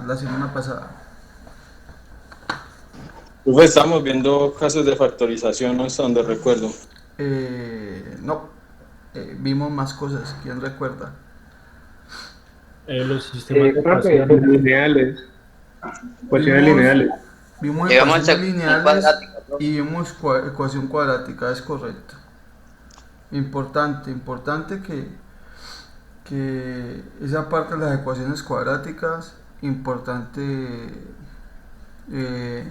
la semana pasada? Profe, estamos viendo casos de factorización, ¿no? Hasta donde recuerdo. No, vimos más cosas, ¿quién recuerda? Los sistemas de Profe, ecuaciones. lineales, ecuaciones Vimos, lineales. vimos Llegamos al ecuaciones sección lineales cuadrática, profe. y vimos ecuación cuadrática, es correcto. Importante, importante que esa parte de las ecuaciones cuadráticas, importante eh,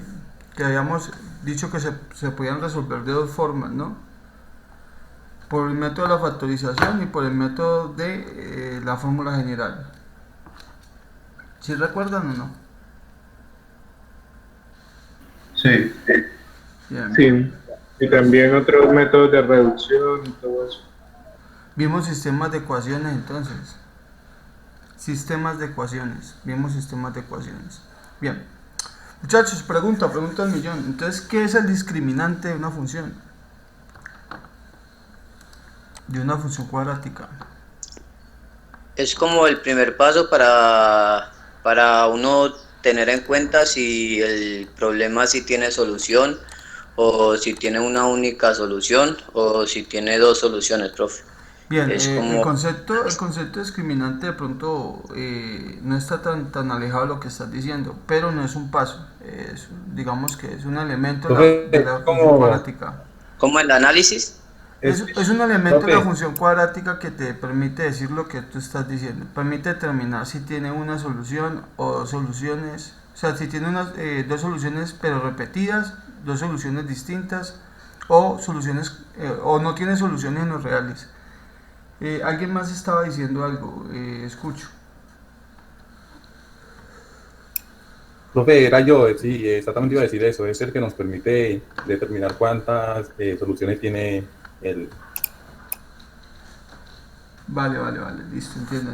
que habíamos dicho que se podían resolver de dos formas, ¿no? Por el método de la factorización y por el método de la fórmula general. ¿Sí recuerdan o no? Sí, Bien, bien. sí. Y también otros métodos de reducción y todo eso. Vimos sistemas de ecuaciones entonces. Sistemas de ecuaciones. Vimos sistemas de ecuaciones. Bien. Muchachos, pregunta al millón. Entonces, ¿qué es el discriminante de una función? De una función cuadrática. Es como el primer paso para uno tener en cuenta si el problema sí tiene solución o si tiene una única solución o si tiene dos soluciones, profe. Bien, Es el como, concepto, el concepto discriminante de pronto no está tan alejado de lo que estás diciendo, pero no es un paso. Digamos que es un elemento Profe, de la función como, cuadrática. como el análisis. Es un elemento de la profe, función cuadrática que te permite decir lo que tú estás diciendo. Permite determinar si tiene una solución o dos soluciones. O sea, si tiene dos soluciones pero repetidas, dos soluciones distintas o soluciones o no tiene soluciones en los reales. Alguien más estaba diciendo algo, escucho. Profe, era yo, sí, exactamente iba a decir eso, es el que nos permite determinar cuántas soluciones tiene el... Vale, listo, entiendo.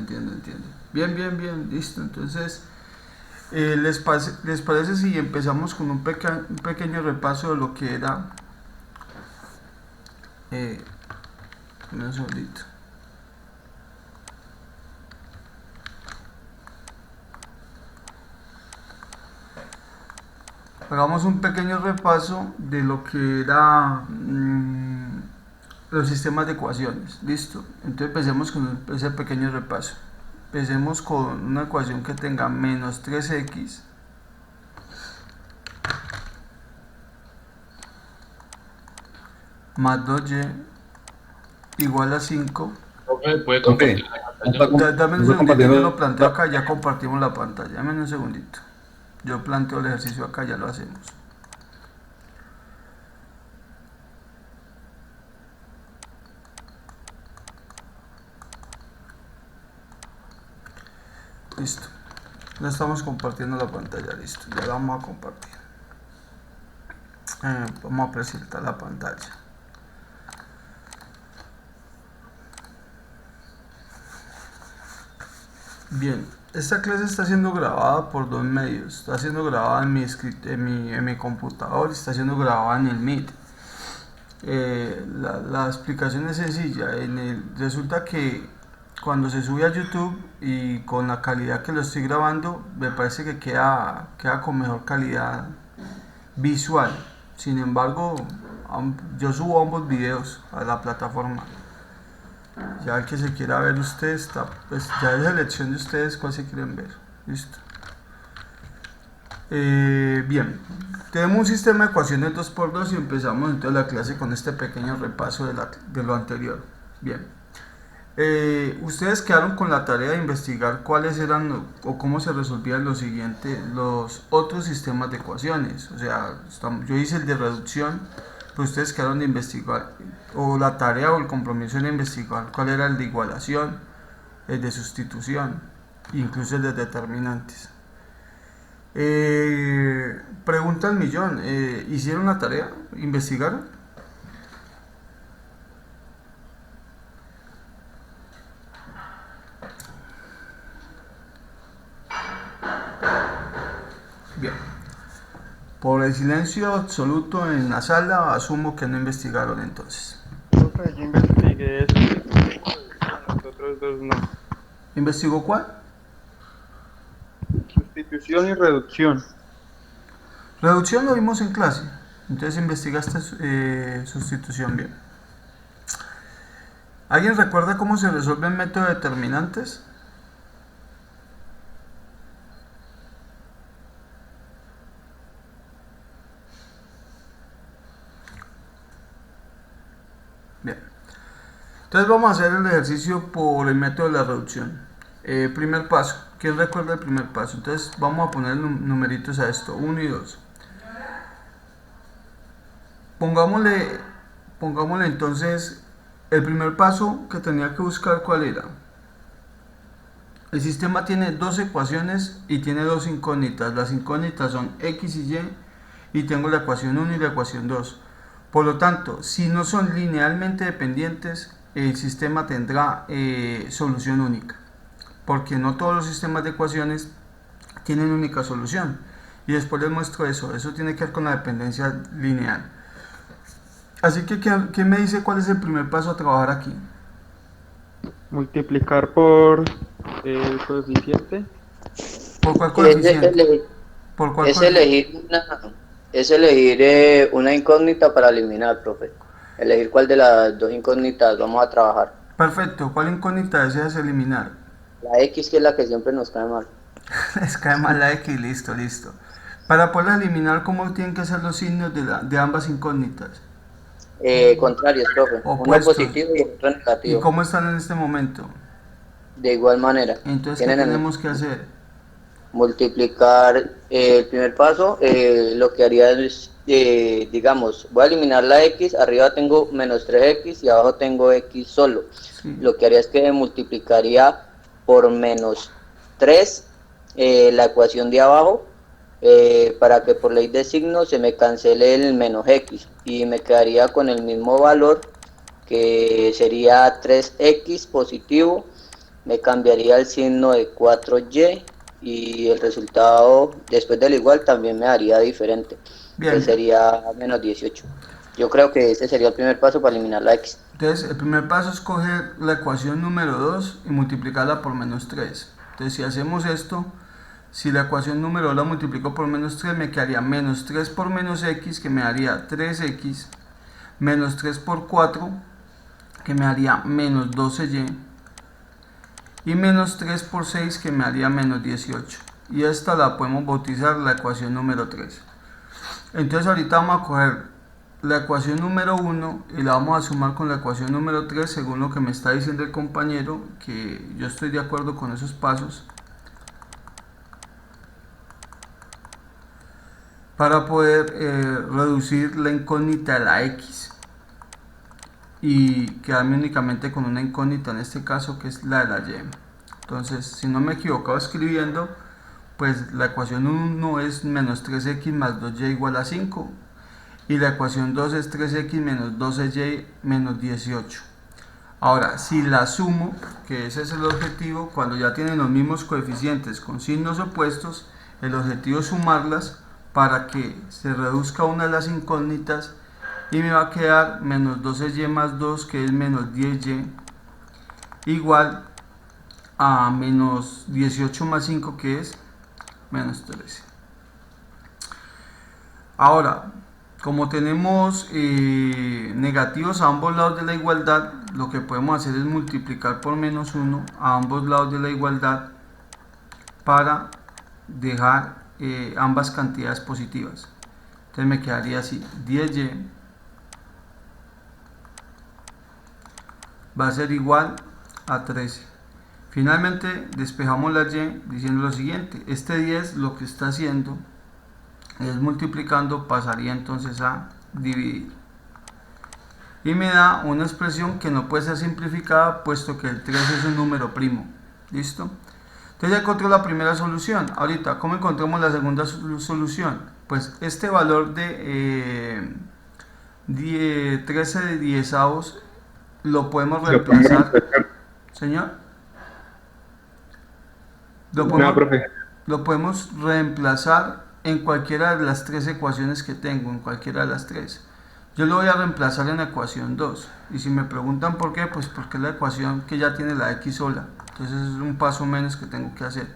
Bien, listo. Entonces, ¿les parece si empezamos con un pequeño repaso de lo que era? Eh, un segundito. Hagamos un pequeño repaso de lo que era los sistemas de ecuaciones. Listo. Entonces empecemos con ese pequeño repaso. Empecemos con una ecuación que tenga menos 3x más 2y igual a 5. Profe, ¿puede Profe, compartir la ¿no pantalla? Dame un está segundito, yo lo compartiendo planteo acá, ya compartimos la pantalla. Dame un segundito. Yo planteo el ejercicio acá, ya lo hacemos. Listo. Ya estamos compartiendo la pantalla, listo. Ya la vamos a compartir. Vamos a presentar la pantalla. Bien, esta clase está siendo grabada por dos medios. Está siendo grabada en mi computador y está siendo grabada en el Meet. La explicación es sencilla. Resulta que cuando se sube a YouTube y con la calidad que lo estoy grabando, me parece que queda con mejor calidad visual. Sin embargo, yo subo ambos videos a la plataforma. Ya el que se quiera ver usted está, pues ya es elección de ustedes cuál se quieren ver. Listo. Bien, tenemos un sistema de ecuaciones 2x2 y empezamos entonces la clase con este pequeño repaso de lo anterior. Bien, ustedes quedaron con la tarea de investigar cuáles eran o cómo se resolvían los otros sistemas de ecuaciones. O sea, yo hice el de reducción, pero ustedes quedaron de investigar, o la tarea o el compromiso era investigar cuál era el de igualación, el de sustitución, incluso el de determinantes. Pregunta al millón, ¿hicieron la tarea? ¿Investigaron? Bien. Por el silencio absoluto en la sala, asumo que no investigaron entonces. Profe, yo investigué eso, los otros dos no. ¿Investigó cuál? sustitución y reducción. Reducción lo vimos en clase, entonces investigaste sustitución bien. ¿Alguien recuerda cómo se resuelve el método de determinantes? Bien. Entonces vamos a hacer el ejercicio por el método de la reducción. Primer paso. ¿Quién recuerda el primer paso? Entonces vamos a poner numeritos a esto, 1 y 2. Pongámosle entonces el primer paso que tenía que buscar, ¿cuál era? El sistema tiene dos ecuaciones y tiene dos incógnitas. Las incógnitas son x y y tengo la ecuación 1 y la ecuación 2. Por lo tanto, si no son linealmente dependientes, el sistema tendrá solución única, porque no todos los sistemas de ecuaciones tienen única solución. Y después les muestro eso tiene que ver con la dependencia lineal. Así que, ¿quién me dice cuál es el primer paso a trabajar aquí? Multiplicar por el coeficiente. ¿Por cuál coeficiente? ¿Por cuál coeficiente? Es elegir una incógnita para eliminar, profe. Elegir cuál de las dos incógnitas vamos a trabajar. Perfecto. ¿Cuál incógnita deseas eliminar? La X, que es la que siempre nos cae mal. Les cae mal la X, listo. Para poder eliminar, ¿cómo tienen que ser los signos de ambas incógnitas? Contrarios, profe. Opuestos. Uno positivo y otro negativo. ¿Y cómo están en este momento? De igual manera. Entonces, ¿qué tenemos que hacer? Multiplicar el primer paso. Lo que haría es, digamos, voy a eliminar la X. Arriba tengo menos 3X y abajo tengo X solo. Sí. Lo que haría es que multiplicaría por menos 3 la ecuación de abajo, para que por ley de signos se me cancele el menos X y me quedaría con el mismo valor, que sería 3X positivo. Me cambiaría el signo de 4Y y el resultado después del igual también me daría diferente. Bien. Que sería menos 18. Yo creo que ese sería el primer paso para eliminar la X. Entonces, el primer paso es coger la ecuación número 2 y multiplicarla por menos 3. Entonces, si hacemos esto, si la ecuación número 2 la multiplico por menos 3, me quedaría menos 3 por menos x, que me daría 3x, menos 3 por 4, que me daría menos 12y, y menos 3 por 6, que me daría menos 18. Y esta la podemos bautizar la ecuación número 3. Entonces, ahorita vamos a coger la ecuación número 1 y la vamos a sumar con la ecuación número 3 según lo que me está diciendo el compañero, que yo estoy de acuerdo con esos pasos, para poder reducir la incógnita de la X y quedarme únicamente con una incógnita, en este caso, que es la de la Y. Entonces, si no me he equivocado escribiendo, pues la ecuación 1 es menos 3x más 2y igual a 5, y la ecuación 2 es 3x menos 12y menos 18. Ahora, si la sumo, que ese es el objetivo, cuando ya tienen los mismos coeficientes con signos opuestos, el objetivo es sumarlas para que se reduzca una de las incógnitas, y me va a quedar menos 12y más 2, que es menos 10y, igual a menos 18 más 5, que es menos 13. Ahora, como tenemos negativos a ambos lados de la igualdad, lo que podemos hacer es multiplicar por menos 1 a ambos lados de la igualdad para dejar ambas cantidades positivas. Entonces me quedaría así: 10y va a ser igual a 13. Finalmente despejamos la y diciendo lo siguiente: este 10 lo que está haciendo es multiplicando, pasaría entonces a dividir, y me da una expresión que no puede ser simplificada, puesto que el 3 es un número primo. ¿Listo? Entonces ya encontré la primera solución. Ahorita, ¿cómo encontramos la segunda solución? Pues este valor de 13 de 10avos lo podemos reemplazar. Señor, lo podemos reemplazar en cualquiera de las tres ecuaciones que tengo, en cualquiera de las tres. Yo lo voy a reemplazar en la ecuación 2, y si me preguntan por qué, pues porque es la ecuación que ya tiene la x sola, entonces es un paso menos que tengo que hacer.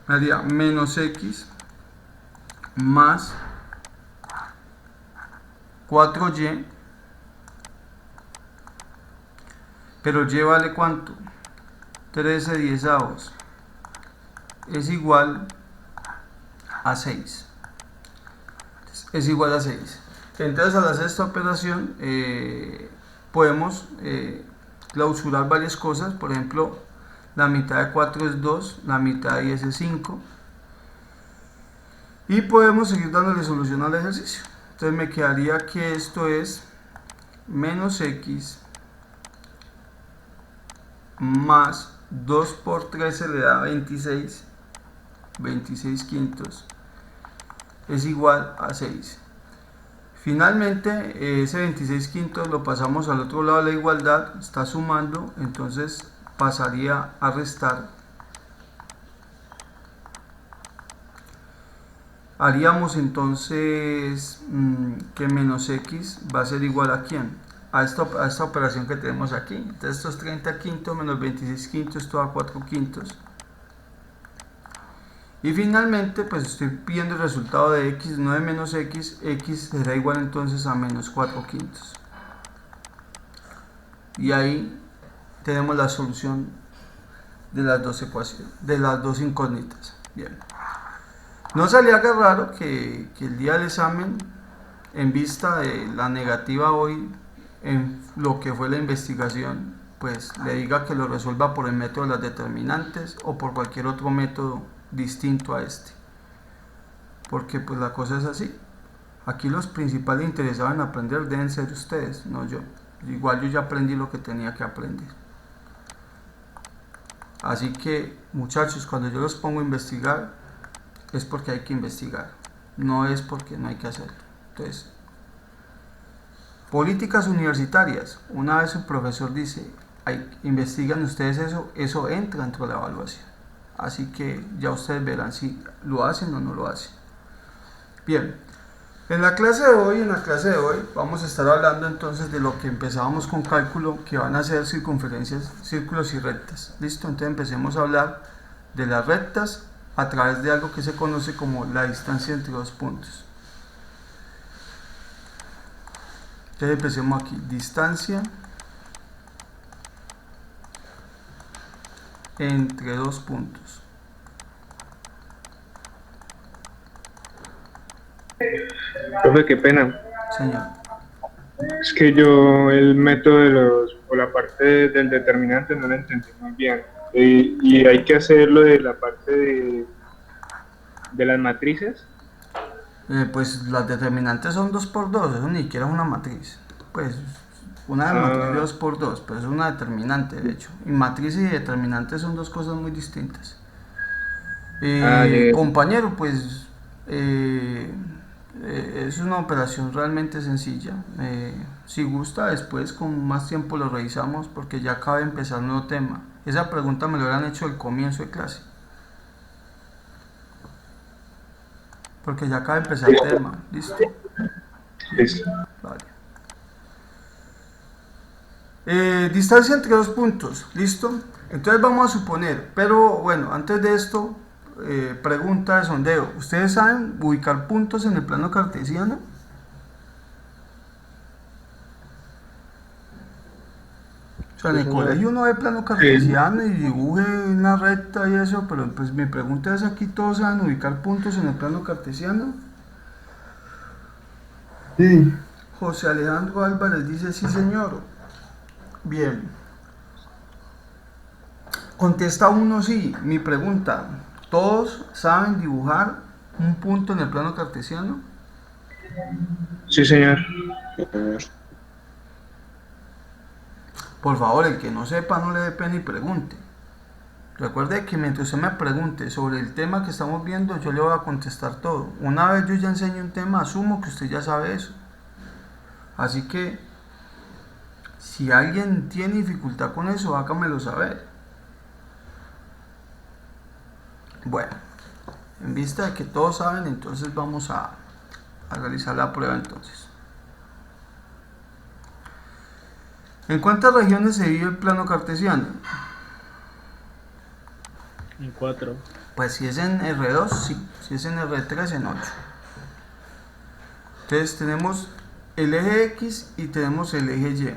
me haría menos x más 4y, pero y vale ¿cuánto? 13/10 es igual a 6. Es igual a 6. Entonces al hacer esta operación podemos clausurar varias cosas. Por ejemplo, la mitad de 4 es 2, la mitad de 10 es 5, y podemos seguir dándole solución al ejercicio. Entonces me quedaría que esto es menos x más 2 por 13 le da 26 quintos, es igual a 6. Finalmente ese 26 quintos lo pasamos al otro lado de la igualdad, está sumando, entonces pasaría a restar. Haríamos entonces que menos x va a ser igual a ¿quién? A esta operación que tenemos aquí. Entonces esto es 30 quintos menos 26 quintos, esto da 4 quintos. Y finalmente pues estoy pidiendo el resultado de x, no de menos x. X será igual entonces a menos 4 quintos. Y ahí tenemos la solución de las dos ecuaciones, de las dos incógnitas. Bien. No se le haga raro que el día del examen, en vista de la negativa hoy en lo que fue la investigación, pues le diga que lo resuelva por el método de las determinantes o por cualquier otro método distinto a este. Porque pues la cosa es así. Aquí los principales interesados en aprender deben ser ustedes, no yo. Igual yo ya aprendí lo que tenía que aprender. Así que, muchachos, cuando yo los pongo a investigar, es porque hay que investigar, no es porque no hay que hacerlo. Entonces, políticas universitarias, una vez un profesor dice, investigan ustedes eso entra dentro de la evaluación. Así que ya ustedes verán si lo hacen o no lo hacen. Bien, en la clase de hoy, vamos a estar hablando entonces de lo que empezábamos con cálculo, que van a ser circunferencias, círculos y rectas. ¿Listo? Entonces empecemos a hablar de las rectas a través de algo que se conoce como la distancia entre dos puntos. Entonces empecemos aquí, distancia entre dos puntos. Profe, qué pena. Señor. Es que yo el método o la parte del determinante no la entendí muy bien. Y hay que hacer lo de la parte de las matrices. Pues las determinantes son 2 por 2, eso ni siquiera es una matriz. Pues una de matriz 2 por 2, pero es una determinante de hecho. Y matriz y determinante son dos cosas muy distintas. Compañero, pues es una operación realmente sencilla. Si gusta, después con más tiempo lo revisamos porque ya acaba de empezar un nuevo tema. Esa pregunta me lo hubieran hecho al comienzo de clase. Porque ya acaba de empezar el tema. ¿Listo? Listo. Vale. Distancia entre dos puntos. ¿Listo? Entonces vamos a suponer, pero bueno, antes de esto, pregunta de sondeo. ¿Ustedes saben ubicar puntos en el plano cartesiano? O sea, en el colegio uno ve plano cartesiano y dibuje una recta y eso, pero pues mi pregunta es, ¿aquí todos saben ubicar puntos en el plano cartesiano? Sí. José Alejandro Álvarez dice sí, señor. Bien. Contesta uno sí. Mi pregunta, ¿todos saben dibujar un punto en el plano cartesiano? Sí, señor. Por favor, el que no sepa no le dé pena y pregunte. Recuerde que mientras usted me pregunte sobre el tema que estamos viendo, yo le voy a contestar todo. Una vez yo ya enseño un tema, asumo que usted ya sabe eso. Así que, si alguien tiene dificultad con eso, hágamelo saber. Bueno, en vista de que todos saben, entonces vamos a realizar la prueba entonces. ¿En cuántas regiones se divide el plano cartesiano? En 4. Pues si es en R2, sí. Si es en R3, en 8. Entonces tenemos el eje X y tenemos el eje Y.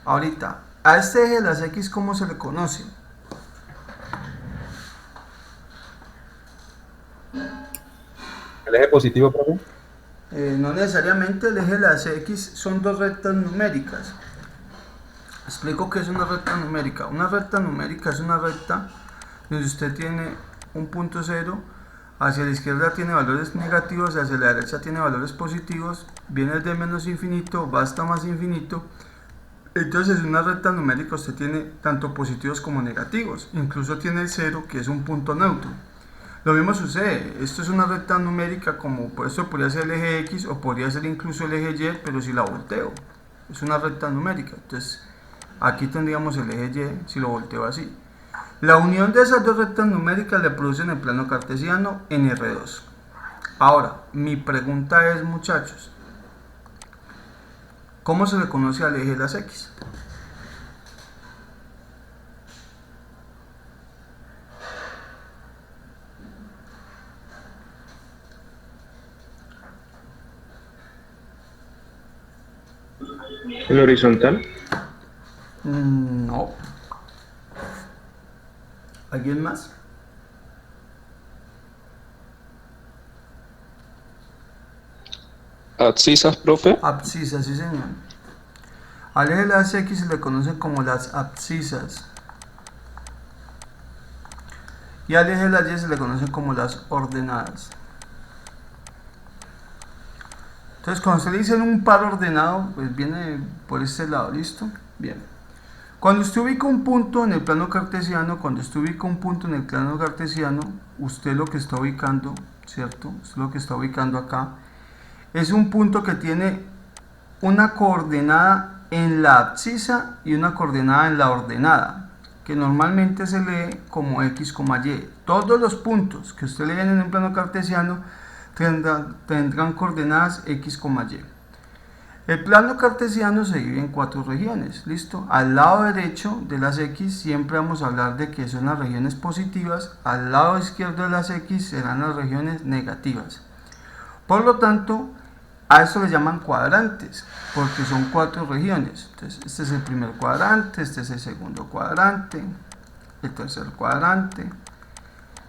Ahorita, a este eje de las X, ¿cómo se le conoce? ¿El eje positivo, profe? No necesariamente. El eje de las X son dos rectas numéricas. Explico qué es una recta numérica. Una recta numérica es una recta donde usted tiene un punto cero, hacia la izquierda tiene valores negativos, hacia la derecha tiene valores positivos, viene de menos infinito, va hasta más infinito. Entonces en una recta numérica usted tiene tanto positivos como negativos, incluso tiene el cero, que es un punto neutro. Lo mismo sucede, esto es una recta numérica, como por esto podría ser el eje X o podría ser incluso el eje Y, pero si la volteo, es una recta numérica. Entonces aquí tendríamos el eje Y si lo volteo así. La unión de esas dos rectas numéricas le producen el plano cartesiano en R2. Ahora, mi pregunta es, muchachos, ¿cómo se le conoce al eje de las X? ¿El horizontal? No. ¿Alguien más? Abscisas, profe. Abscisas, sí señor. Al eje de las X se le conocen como las abscisas. Y al eje de las Y se le conocen como las ordenadas. Entonces cuando usted le dice un par ordenado, pues viene por este lado, ¿listo? Bien. Cuando usted ubica un punto en el plano cartesiano, usted lo que está ubicando, ¿cierto? Usted lo que está ubicando acá es un punto que tiene una coordenada en la abscisa y una coordenada en la ordenada, que normalmente se lee como X, Y. Todos los puntos que usted lee en el plano cartesiano tendrán coordenadas X, Y. El plano cartesiano se divide en 4 regiones, ¿listo? Al lado derecho de las X siempre vamos a hablar de que son las regiones positivas, al lado izquierdo de las X serán las regiones negativas. Por lo tanto, a esto le llaman cuadrantes, porque son 4 regiones. Entonces, este es el primer cuadrante, este es el segundo cuadrante, el tercer cuadrante.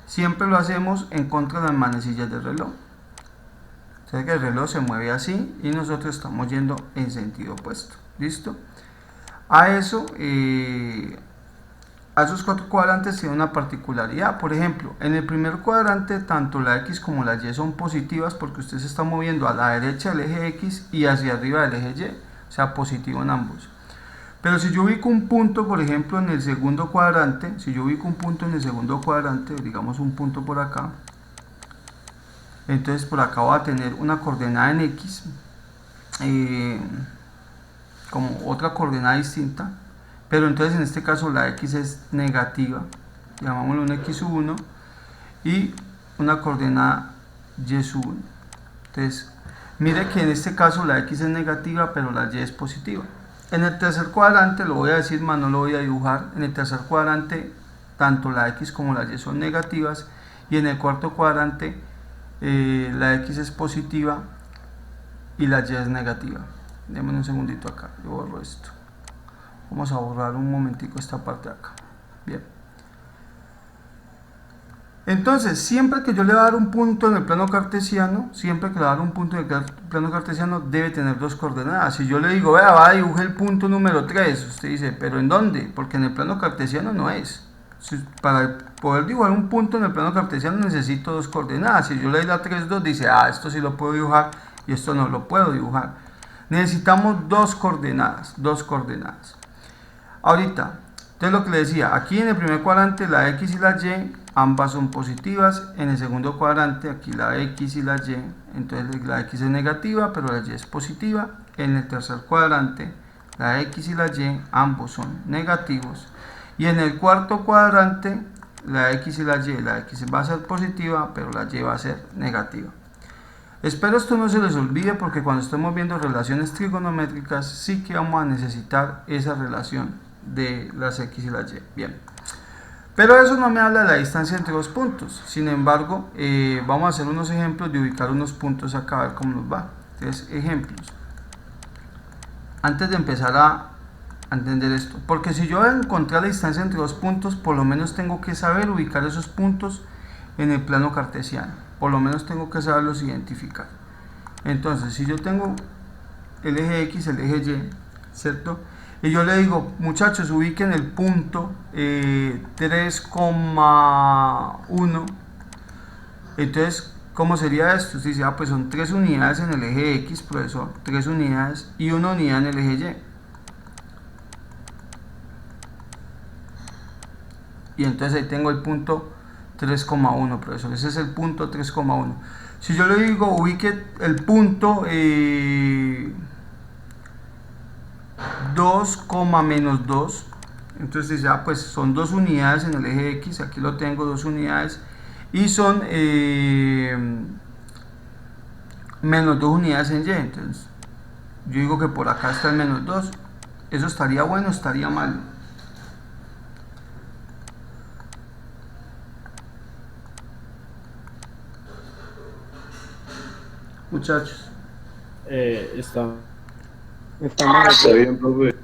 Siempre lo hacemos en contra de las manecillas del reloj. O sea que el reloj se mueve así y nosotros estamos yendo en sentido opuesto. ¿Listo? A eso, a esos 4 cuadrantes tienen una particularidad. Por ejemplo, en el primer cuadrante tanto la X como la Y son positivas porque usted se está moviendo a la derecha del eje X y hacia arriba del eje Y, o sea, positivo en ambos. Pero si yo ubico un punto, por ejemplo, en el segundo cuadrante, digamos un punto por acá, entonces por acá voy a tener una coordenada en X, como otra coordenada distinta, pero entonces en este caso la X es negativa, llamámoslo un X1, y una coordenada Y1. Entonces mire que en este caso la X es negativa, pero la Y es positiva. En el tercer cuadrante, lo voy a decir más, no lo voy a dibujar, en el tercer cuadrante tanto la X como la Y son negativas, y en el cuarto cuadrante la X es positiva y la Y es negativa. Déjenme un segundito acá, yo borro esto. Vamos a borrar un momentico esta parte de acá. Bien. Entonces, siempre que yo le voy a dar un punto en el plano cartesiano, debe tener 2 coordenadas. Si yo le digo, vea, va a dibujar el punto número 3, usted dice, ¿pero en dónde? Porque en el plano cartesiano no es. Para poder dibujar un punto en el plano cartesiano necesito 2 coordenadas. Si yo le doy la 3, 2, dice, esto sí lo puedo dibujar y esto no lo puedo dibujar. Necesitamos 2 coordenadas, Ahorita, entonces lo que le decía, aquí en el primer cuadrante la X y la Y, ambas son positivas. En el segundo cuadrante, aquí la X y la Y, entonces la X es negativa, pero la Y es positiva. En el tercer cuadrante, la X y la Y, ambos son negativos. Y en el cuarto cuadrante, la X y la X va a ser positiva, pero la Y va a ser negativa. Espero esto no se les olvide porque cuando estemos viendo relaciones trigonométricas, sí que vamos a necesitar esa relación de las X y la Y. Bien. Pero eso no me habla de la distancia entre dos puntos. Sin embargo, vamos a hacer unos ejemplos de ubicar unos puntos acá, a ver cómo nos va. Entonces, ejemplos. Antes de empezar a entender esto, porque si yo voy a encontrar la distancia entre dos puntos, por lo menos tengo que saber ubicar esos puntos en el plano cartesiano. Por lo menos tengo que saberlos identificar. Entonces, si yo tengo el eje X, el eje Y, ¿cierto? Y yo le digo, muchachos, ubiquen el punto 3,1. Entonces, ¿cómo sería esto? Usted dice, pues son 3 unidades en el eje X, profesor, 3 unidades y 1 unidad en el eje Y. Y entonces ahí tengo el punto 3,1, profesor. Ese es el punto 3,1. Si yo le digo, ubique el punto 2, menos 2, entonces dice, pues son 2 unidades en el eje X, aquí lo tengo, 2 unidades, y son menos 2 unidades en Y. Entonces yo digo que por acá está el menos 2. ¿Eso estaría bueno o estaría mal? Muchachos, Está mal. Está bien, profe.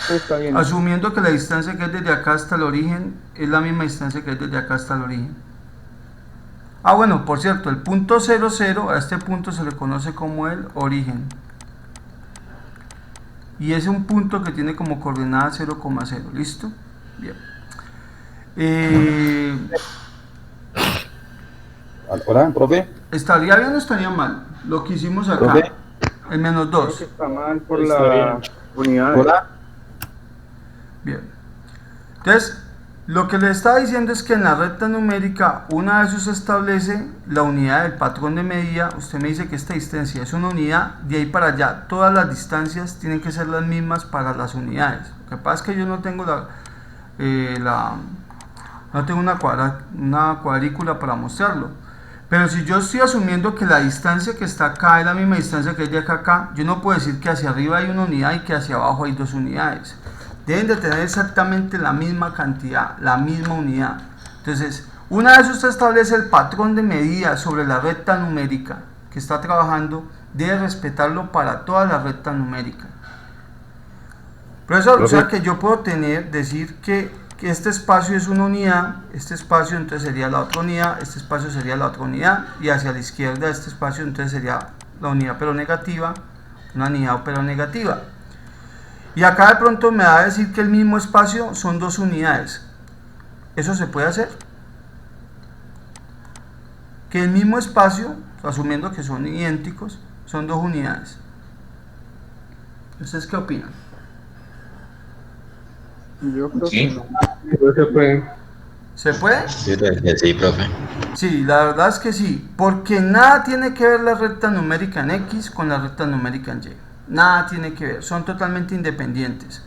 Está bien. asumiendo que la distancia que es desde acá hasta el origen es la misma distancia que es desde acá hasta el origen. Bueno, por cierto, el punto 0, 0, a este punto se le conoce como el origen. Y es un punto que tiene como coordenada 0,0. ¿Listo? Bien. Hola, profe. ¿Estaría bien o estaría mal lo que hicimos acá? ¿Profe? El menos Creo 2. que está mal por Está la bien. unidad. Hola. Bien. Entonces, lo que le estaba diciendo es que en la recta numérica, una vez usted establece la unidad del patrón de medida, usted me dice que esta distancia es una unidad, de ahí para allá, todas las distancias tienen que ser las mismas para las unidades. Lo que pasa es que yo no tengo no tengo una cuadrícula para mostrarlo. Pero si yo estoy asumiendo que la distancia que está acá es la misma distancia que es de acá a acá, yo no puedo decir que hacia arriba hay una unidad y que hacia abajo hay 2 unidades. Deben de tener exactamente la misma cantidad, la misma unidad. Entonces, una vez usted establece el patrón de medida sobre la recta numérica que está trabajando, debe respetarlo para toda la recta numérica. Profesor, o sea que yo puedo decir que este espacio es una unidad, este espacio entonces sería la otra unidad, este espacio sería la otra unidad, y hacia la izquierda este espacio entonces sería la unidad pero negativa, una unidad pero negativa. Y acá de pronto me va a decir que el mismo espacio son 2 unidades. ¿Eso se puede hacer? Que el mismo espacio, asumiendo que son idénticos, son 2 unidades. ¿Ustedes qué opinan? Yo creo Sí. que no. No se puede. ¿Se puede? Yo creo que sí, profe. Sí, la verdad es que sí, porque nada tiene que ver la recta numérica en X con la recta numérica en Y. Nada tiene que ver, son totalmente independientes.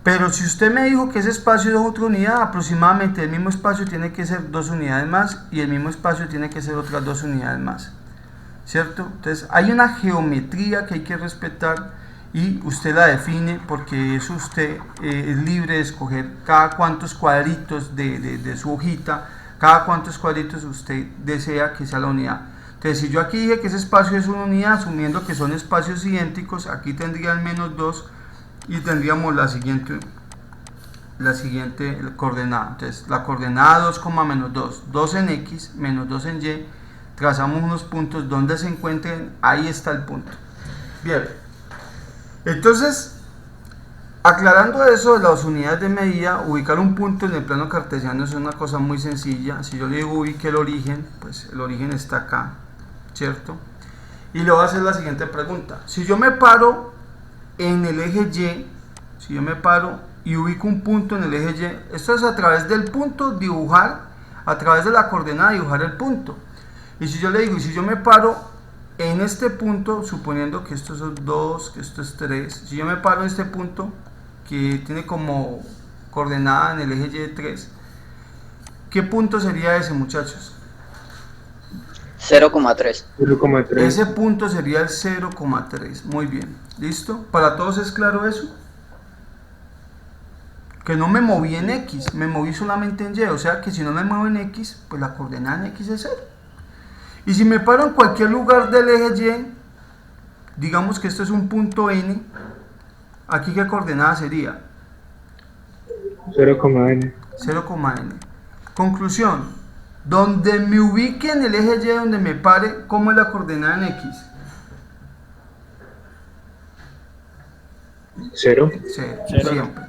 Pero si usted me dijo que ese espacio es otra unidad, aproximadamente el mismo espacio tiene que ser 2 unidades más y el mismo espacio tiene que ser otras 2 unidades más. ¿Cierto? Entonces hay una geometría que hay que respetar y usted la define, porque eso usted es libre de escoger cada cuantos cuadritos de su hojita, cada cuantos cuadritos usted desea que sea la unidad. Entonces, si yo aquí dije que ese espacio es una unidad, asumiendo que son espacios idénticos, aquí tendría el menos 2 y tendríamos la siguiente coordenada. Entonces, la coordenada 2, menos 2, 2 en X, menos 2 en Y, trazamos unos puntos donde se encuentren, ahí está el punto. Bien, entonces, aclarando eso de las unidades de medida, ubicar un punto en el plano cartesiano es una cosa muy sencilla. Si yo le digo ubique el origen, pues el origen está acá, ¿cierto? Y le voy a hacer la siguiente pregunta. Si yo me paro en el eje Y, si yo me paro y ubico un punto en el eje Y, esto es a través del punto dibujar, a través de la coordenada dibujar el punto. Y si yo le digo, y si yo me paro en este punto, suponiendo que esto es 2, que esto es 3, si yo me paro en este punto que tiene como coordenada en el eje Y de 3, ¿qué punto sería ese, muchachos? 0,3. 0,3. Ese punto sería el 0,3. Muy bien, ¿listo? ¿Para todos es claro eso? que no me moví en X, me moví solamente en Y, o sea que si no me muevo en X, pues la coordenada en X es 0. Y si me paro en cualquier lugar del eje Y, digamos que esto es un punto N, aquí ¿qué coordenada sería? 0,n. 0,n. Conclusión, donde me ubique en el eje Y, donde me pare, ¿cómo es la coordenada en X? 0. 0, Cero. siempre.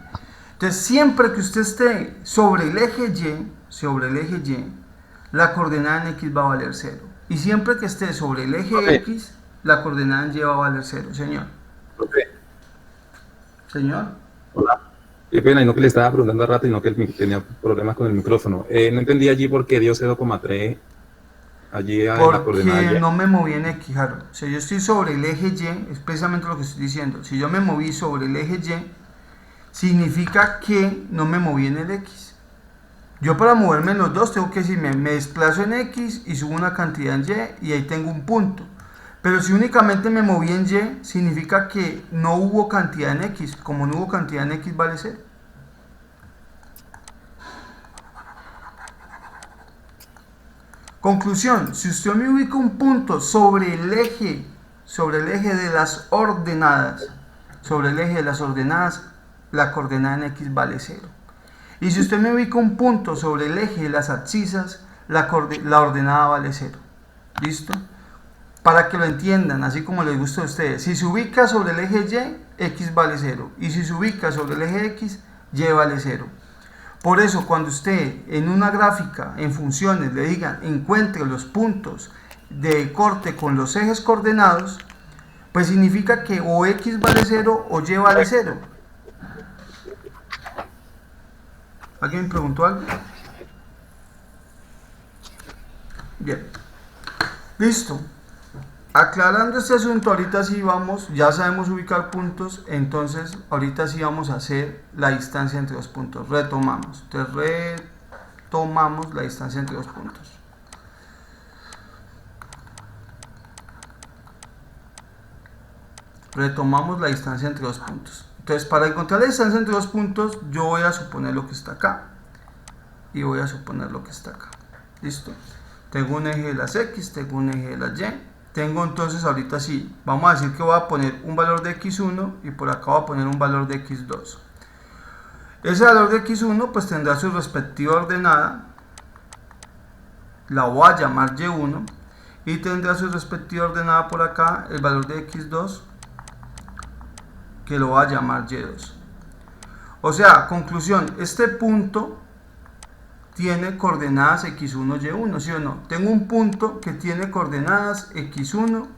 Entonces, siempre que usted esté sobre el eje Y, la coordenada en X va a valer 0. Y siempre que esté sobre el eje X, la coordenada en Y va a valer 0, señor. Profe, Señor. hola. Qué pena, y no que le estaba preguntando a rato y no que tenía problemas con el micrófono. No entendí allí por qué dio 0,3 allí en la coordenada Porque Y. no me moví en X, Harold. O sea, yo estoy sobre el eje Y, es precisamente lo que estoy diciendo. Si yo me moví sobre el eje Y, significa que no me moví en el X. Yo para moverme en los dos tengo que decir, me desplazo en X y subo una cantidad en Y y ahí tengo un punto. Pero si únicamente me moví en Y, significa que no hubo cantidad en X. Como no hubo cantidad en X, vale 0. Conclusión, si usted me ubica un punto sobre el eje de las ordenadas, la coordenada en X vale 0. Y si usted me ubica un punto sobre el eje de las abscisas, la ordenada vale 0. ¿Listo? Para que lo entiendan, así como les gusta a ustedes. Si se ubica sobre el eje Y, X vale 0. Y si se ubica sobre el eje X, Y vale 0. Por eso, cuando usted en una gráfica, en funciones, le digan encuentre los puntos de corte con los ejes coordenados, pues significa que o X vale 0 o Y vale 0. ¿Alguien me preguntó algo? Bien. Listo. Aclarando este asunto, ahorita sí vamos, ya sabemos ubicar puntos, entonces ahorita sí vamos a hacer la distancia entre dos puntos. Retomamos. Entonces retomamos la distancia entre dos puntos. Retomamos la distancia entre dos puntos. Entonces, para encontrar la distancia entre dos puntos, yo voy a suponer lo que está acá. Y voy a suponer lo que está acá. ¿Listo? Tengo un eje de las X, tengo un eje de las Y. Tengo entonces ahorita sí, vamos a decir que voy a poner un valor de X1 y por acá voy a poner un valor de X2. Ese valor de X1 pues tendrá su respectiva ordenada, la voy a llamar Y1 y tendrá su respectiva ordenada por acá el valor de X2 que lo voy a llamar Y2. O sea, conclusión, este punto tiene coordenadas x1, y1, ¿sí o no? Tengo un punto que tiene coordenadas x1,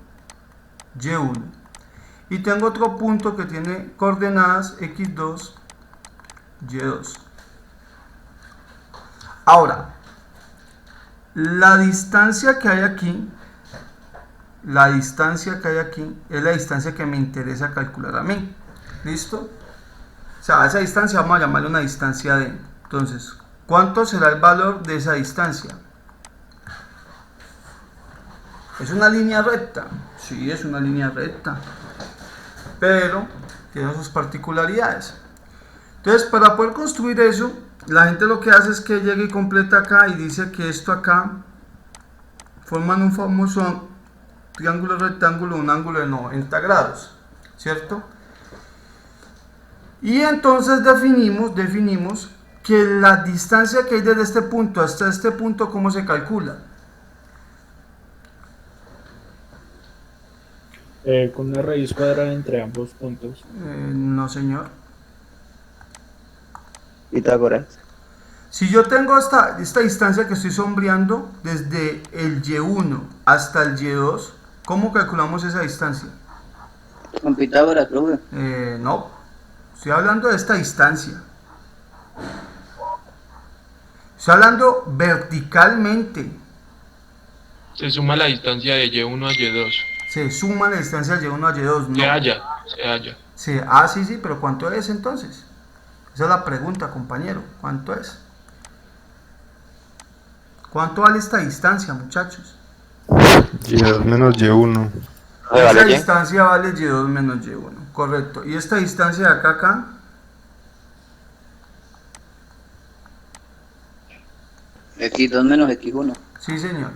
y1. Y tengo otro punto que tiene coordenadas x2, y2. Ahora, la distancia que hay aquí, es la distancia que me interesa calcular a mí. ¿Listo? O sea, a esa distancia vamos a llamarle una distancia D. Entonces, ¿cuánto será el valor de esa distancia? ¿Es una línea recta? Sí, es una línea recta, pero tiene sus particularidades. Entonces, para poder construir eso, la gente lo que hace es que llega y completa acá y dice que esto acá forman un famoso triángulo rectángulo, un ángulo de 90 grados, ¿cierto? Y entonces definimos que la distancia que hay desde este punto hasta este punto, ¿cómo se calcula? Con una raíz cuadrada entre ambos puntos. No, señor. Pitágoras. Si yo tengo esta distancia que estoy sombreando desde el Y1 hasta el Y2, ¿cómo calculamos esa distancia? Con Pitágoras, profe. No, estoy hablando de esta distancia. Estoy hablando verticalmente. Se suma la distancia de Y1 a Y2. Se suma la distancia de Y1 a Y2. No. Se halla. Sí, pero ¿cuánto es entonces? Esa es la pregunta, compañero. ¿Cuánto es? ¿Cuánto vale esta distancia, muchachos? Y2 menos Y1. Esta distancia vale Y2 menos Y1, correcto. ¿Y esta distancia de acá a acá? X2 menos X1. Sí, señor.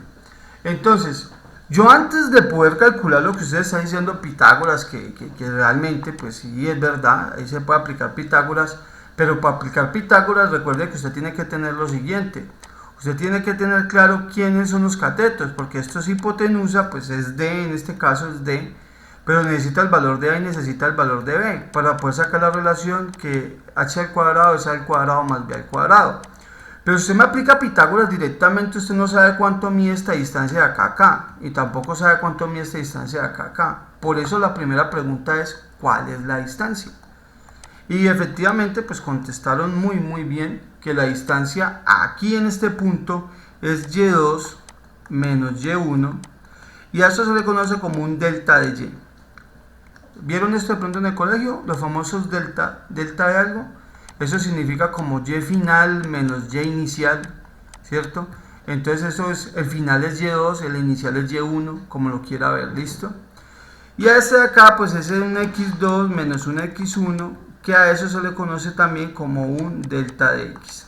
Entonces, yo antes de poder calcular lo que usted está diciendo Pitágoras, que realmente, pues sí es verdad, ahí se puede aplicar Pitágoras, pero para aplicar Pitágoras, recuerde que usted tiene que tener lo siguiente. Usted tiene que tener claro quiénes son los catetos, porque esto es hipotenusa, pues es D, en este caso es D, pero necesita el valor de A y necesita el valor de B, para poder sacar la relación que h al cuadrado es A al cuadrado más B al cuadrado. Pero si usted me aplica Pitágoras directamente, usted no sabe cuánto mide esta distancia de acá a acá, y tampoco sabe cuánto mide esta distancia de acá a acá. Por eso la primera pregunta es, ¿cuál es la distancia? Y efectivamente, pues contestaron muy bien que la distancia aquí en este punto es Y2 menos Y1, y a eso se le conoce como un delta de Y. ¿Vieron esto de pronto en el colegio? Los famosos delta de algo. Eso significa como Y final menos Y inicial, ¿cierto? Entonces eso es, el final es Y2, el inicial es Y1, como lo quiera ver, ¿listo? Y a este de acá, pues es un X2 menos un X1, que a eso se le conoce también como un delta de X.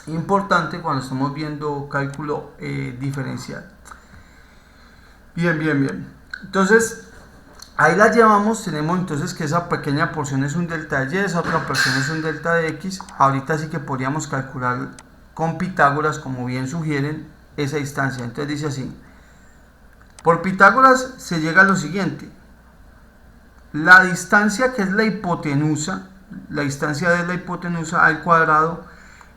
Importante cuando estamos viendo cálculo diferencial. Bien. Entonces, ahí la llevamos, tenemos entonces que esa pequeña porción es un delta de Y, esa otra porción es un delta de X. Ahorita sí que podríamos calcular con Pitágoras, como bien sugieren, esa distancia. Entonces dice así, por Pitágoras se llega a lo siguiente: la distancia que es la hipotenusa, la distancia de la hipotenusa al cuadrado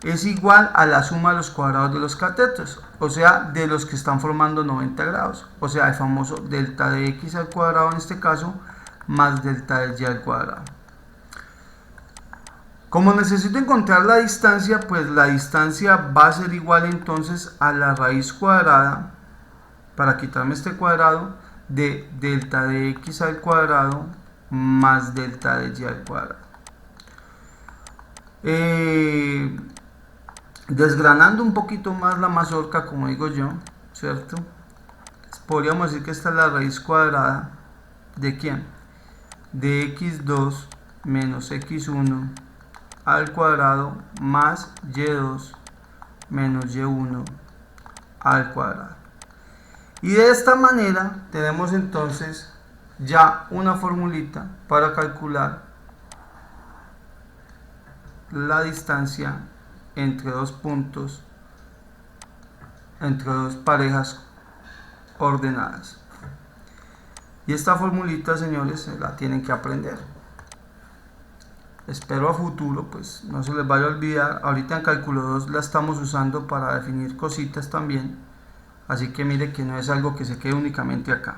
es igual a la suma de los cuadrados de los catetos, o sea, de los que están formando 90 grados, o sea, el famoso delta de X al cuadrado en este caso, más delta de Y al cuadrado. Como necesito encontrar la distancia, pues la distancia va a ser igual entonces a la raíz cuadrada, para quitarme este cuadrado, de delta de X al cuadrado más delta de Y al cuadrado. Desgranando un poquito más la mazorca, como digo yo, ¿cierto? Podríamos decir que esta es la raíz cuadrada ¿de quién? De x2 menos x1 al cuadrado más y2 menos y1 al cuadrado. Y de esta manera tenemos entonces ya una formulita para calcular la distancia entre dos puntos, entre dos parejas ordenadas. Y esta formulita, señores, se la tienen que aprender. Espero a futuro pues no se les vaya a olvidar. Ahorita en cálculo 2 la estamos usando para definir cositas también, así que mire que no es algo que se quede únicamente acá.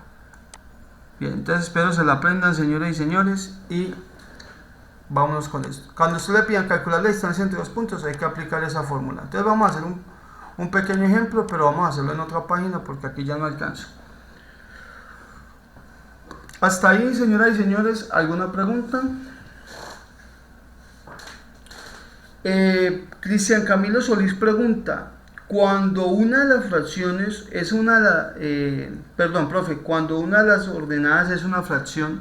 Bien, entonces espero se la aprendan, señores y señores, y vámonos con esto. Cuando usted le pidan calcular la distancia entre dos puntos, hay que aplicar esa fórmula. Entonces vamos a hacer un pequeño ejemplo, pero vamos a hacerlo en otra página porque aquí ya no alcanzo. Hasta ahí, señoras y señores, ¿alguna pregunta? Cristian Camilo Solís pregunta: cuando una de las fracciones es cuando una de las ordenadas es una fracción,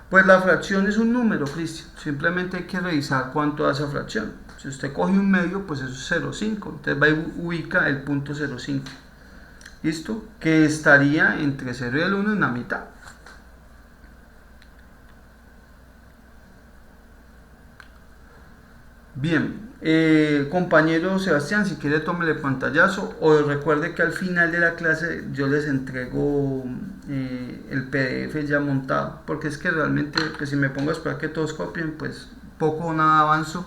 pues la fracción es un número, Cristian. Simplemente hay que revisar cuánto da esa fracción. Si usted coge un medio, pues eso es 0,5. Entonces va y ubica el punto 0,5. ¿Listo? Que estaría entre 0 y el 1 en la mitad. Bien, compañero Sebastián, si quiere tómele pantallazo, o recuerde que al final de la clase yo les entrego el PDF ya montado, porque es que realmente pues, si me pongo a esperar que todos copien, pues poco o nada avanzo.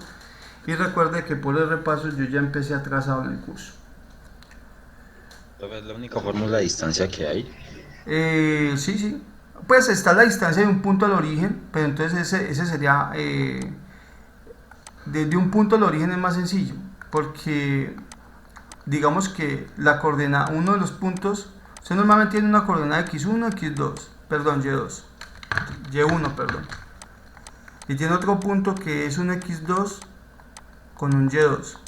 Y recuerde que por el repaso yo ya empecé atrasado en el curso. ¿Es la única fórmula de distancia que hay? Sí, pues está la distancia de un punto al origen, pero entonces ese sería... Desde un punto al origen es más sencillo, porque digamos que la coordenada, uno de los puntos, usted normalmente tiene una coordenada x1, x2, perdón, y2, y1, perdón, y tiene otro punto que es un x2 con un y2,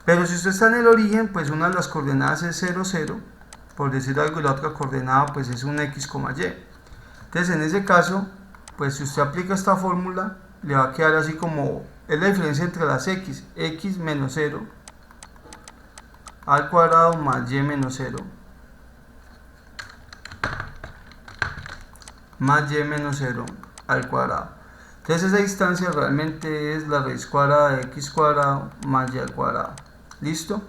pero si usted está en el origen, pues una de las coordenadas es 0, 0, por decir algo, y la otra coordenada pues es un x, y. Entonces en ese caso, pues si usted aplica esta fórmula, le va a quedar así como... Es la diferencia entre las x menos 0 al cuadrado más y menos 0 más y menos 0 al cuadrado. Entonces esa distancia realmente es la raíz cuadrada de x cuadrado más y al cuadrado. ¿Listo?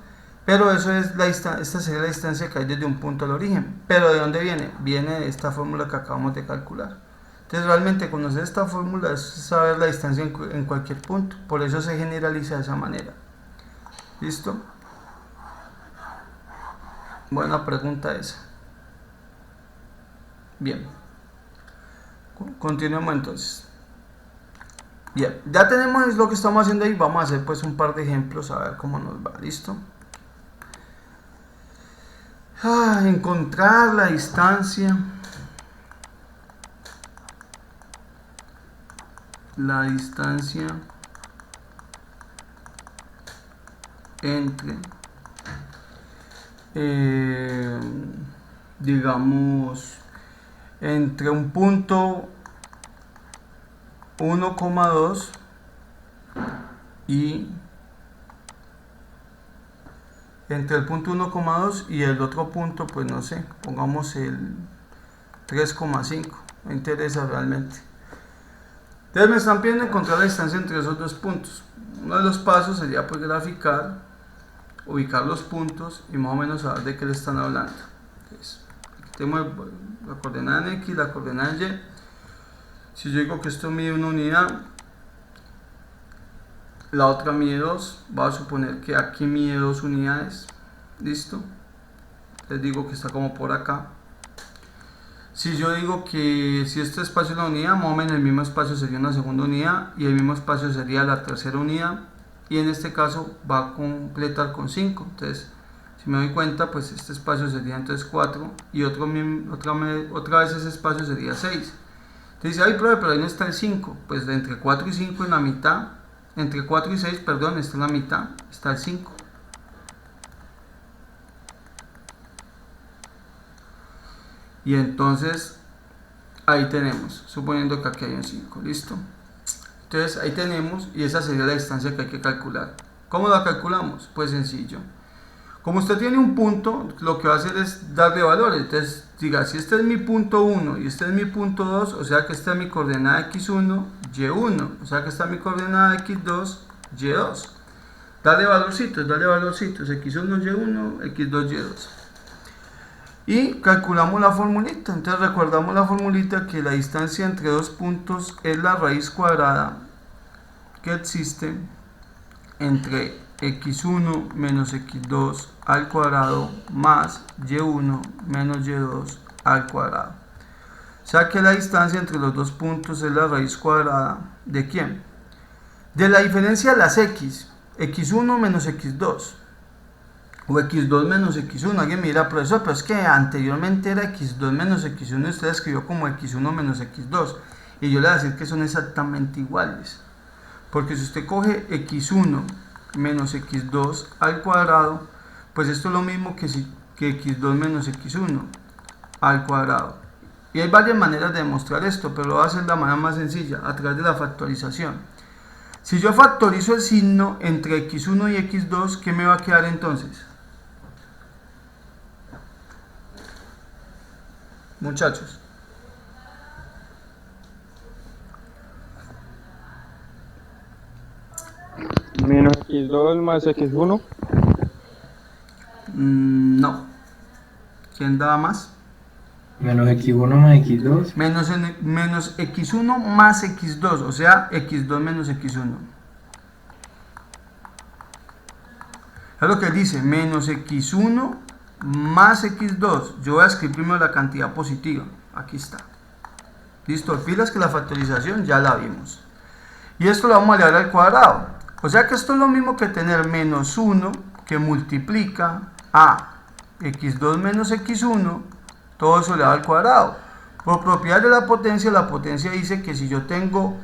Pero eso es esta sería la distancia que hay desde un punto al origen. ¿Pero de dónde viene? Viene de esta fórmula que acabamos de calcular. Entonces realmente conocer esta fórmula es saber la distancia en cualquier punto. Por eso se generaliza de esa manera. ¿Listo? Buena pregunta esa. Bien. Continuemos entonces. Bien, ya tenemos lo que estamos haciendo ahí. Vamos a hacer pues un par de ejemplos a ver cómo nos va. ¿Listo? Encontrar la distancia entre digamos entre un punto 1,2 y entre el punto 1,2 y el otro punto, pues no sé, pongamos el 3,5. Me interesa realmente. Entonces me están pidiendo encontrar la distancia entre esos dos puntos. Uno de los pasos sería pues graficar, ubicar los puntos y más o menos saber de qué le están hablando. Entonces, aquí tenemos la coordenada en X, la coordenada en Y. Si yo digo que esto mide una unidad, la otra mide 2, va a suponer que aquí mide 2 unidades. ¿Listo? Les digo que está como por acá. Si yo digo que si este espacio es la unidad, más o menos el mismo espacio sería una segunda unidad y el mismo espacio sería la tercera unidad, y en este caso va a completar con 5. Entonces, si me doy cuenta, pues este espacio sería entonces 4 y otra vez ese espacio sería 6. Entonces dice, ay, profe, pero ahí no está el 5. Pues entre 4 y 5 en la mitad, entre 4 y 6, perdón, está en la mitad, está el 5. Y entonces ahí tenemos, suponiendo que aquí hay un 5, ¿listo? Entonces ahí tenemos, y esa sería la distancia que hay que calcular. ¿Cómo la calculamos? Pues sencillo. Como usted tiene un punto, lo que va a hacer es darle valores. Entonces diga, si este es mi punto 1 y este es mi punto 2, o sea que esta es mi coordenada x1, y1, o sea que esta es mi coordenada x2, y2. Dale valorcitos, x1, y1, x2, y2. Y calculamos la formulita. Entonces recordamos la formulita, que la distancia entre dos puntos es la raíz cuadrada que existe entre x1 menos x2 al cuadrado más y1 menos y2 al cuadrado. O sea que la distancia entre los dos puntos es la raíz cuadrada ¿de quién? De la diferencia de las x1 menos x2 o x2 menos x1. Alguien me dirá, profesor, pero es que anteriormente era x2 menos x1 y usted escribió como x1 menos x2, y yo le voy a decir que son exactamente iguales, porque si usted coge x1 menos x2 al cuadrado, pues esto es lo mismo que x2 menos x1 al cuadrado. Y hay varias maneras de demostrar esto, pero lo voy a hacer de la manera más sencilla, a través de la factorización. Si yo factorizo el signo entre x1 y x2, ¿qué me va a quedar entonces? Muchachos, Menos x2 más x1. No. ¿Quién daba más? Menos x1 más x2. Menos x1 más x2, o sea, x2 menos x1. Es lo que dice, menos x1 más x2. Yo voy a escribir primero la cantidad positiva. Aquí está. Listo, filas que la factorización ya la vimos. Y esto lo vamos a elevar al cuadrado. O sea que esto es lo mismo que tener menos 1 que multiplica a x2 menos x1, todo eso elevado al cuadrado. Por propiedad de la potencia dice que si yo tengo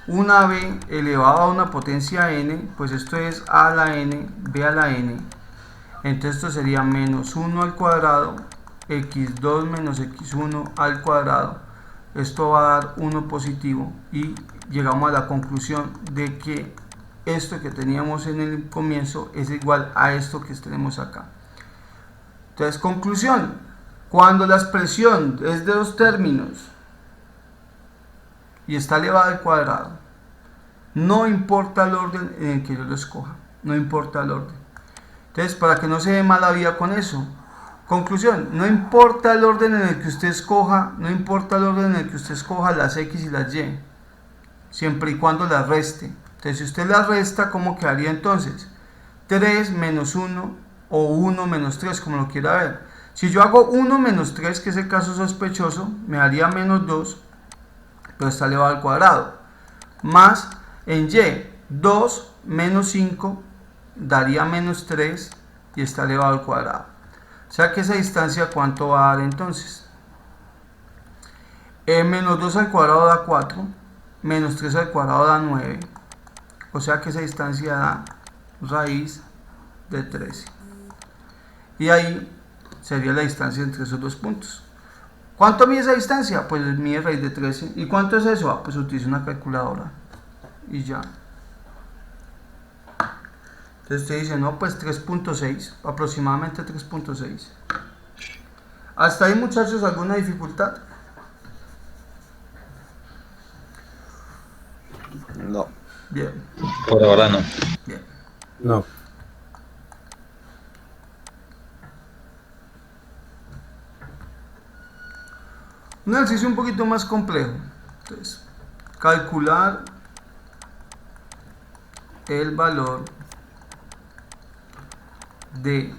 una b elevado a una potencia n, pues esto es a a la n, b a la n. Entonces esto sería menos 1 al cuadrado, x2 menos x1 al cuadrado. Esto va a dar 1 positivo y llegamos a la conclusión de que esto que teníamos en el comienzo es igual a esto que tenemos acá. Entonces, conclusión, cuando la expresión es de dos términos y está elevada al cuadrado, no importa el orden en el que yo lo escoja, no importa el orden. Entonces, para que no se dé mala vida con eso, conclusión, no importa el orden en el que usted escoja, no importa el orden en el que usted escoja las X y las Y, siempre y cuando las reste. Entonces, si usted las resta, ¿cómo quedaría entonces? 3 menos 1 o 1 menos 3, como lo quiera ver. Si yo hago 1 menos 3, que es el caso sospechoso, me daría menos 2, pero está elevado al cuadrado. Más en Y, 2 menos 5 daría menos 3 y está elevado al cuadrado. O sea que esa distancia, ¿cuánto va a dar entonces? Menos 2 al cuadrado da 4, menos 3 al cuadrado da 9. O sea que esa distancia da raíz de 13. Y ahí sería la distancia entre esos dos puntos. ¿Cuánto mide esa distancia? Pues mide raíz de 13. ¿Y cuánto es eso? Ah, pues utiliza una calculadora. Y ya. Entonces usted dice, no, pues 3.6, aproximadamente 3.6. ¿Hasta ahí, muchachos, alguna dificultad? No. Bien. Por ahora no. Bien. No. Un ejercicio un poquito más complejo. Entonces, calcular el valor de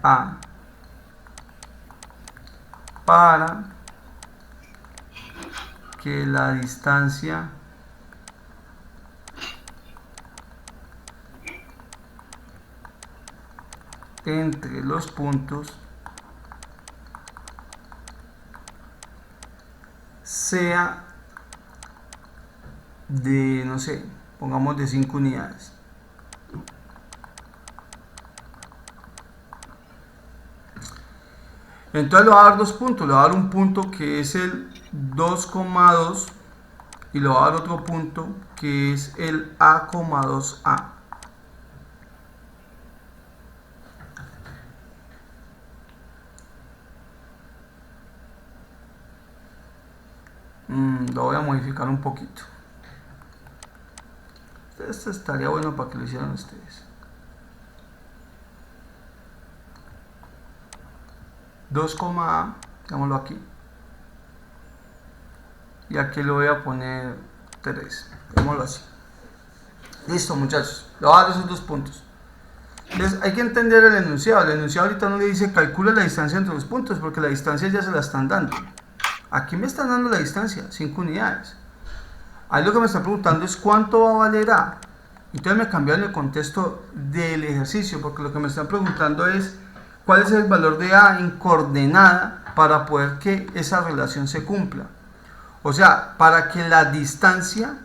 A para que la distancia entre los puntos sea de, no sé, pongamos de 5 unidades. Entonces le va a dar dos puntos, le va a dar un punto que es el 2,2 y le va a dar otro punto que es el A,2A. Lo voy a modificar un poquito. Esto estaría bueno para que lo hicieran ustedes. 2,A, digámoslo aquí. Y aquí le voy a poner 3. Digámoslo así. Listo, muchachos. Le voy a dar esos dos puntos. Entonces hay que entender el enunciado. El enunciado ahorita no le dice calcula la distancia entre los puntos, porque la distancia ya se la están dando. Aquí me están dando la distancia, 5 unidades. Ahí lo que me está preguntando es cuánto va a valer A. Entonces me cambiaron el contexto del ejercicio, porque lo que me están preguntando es cuál es el valor de A en coordenada para poder que esa relación se cumpla. O sea, para que la distancia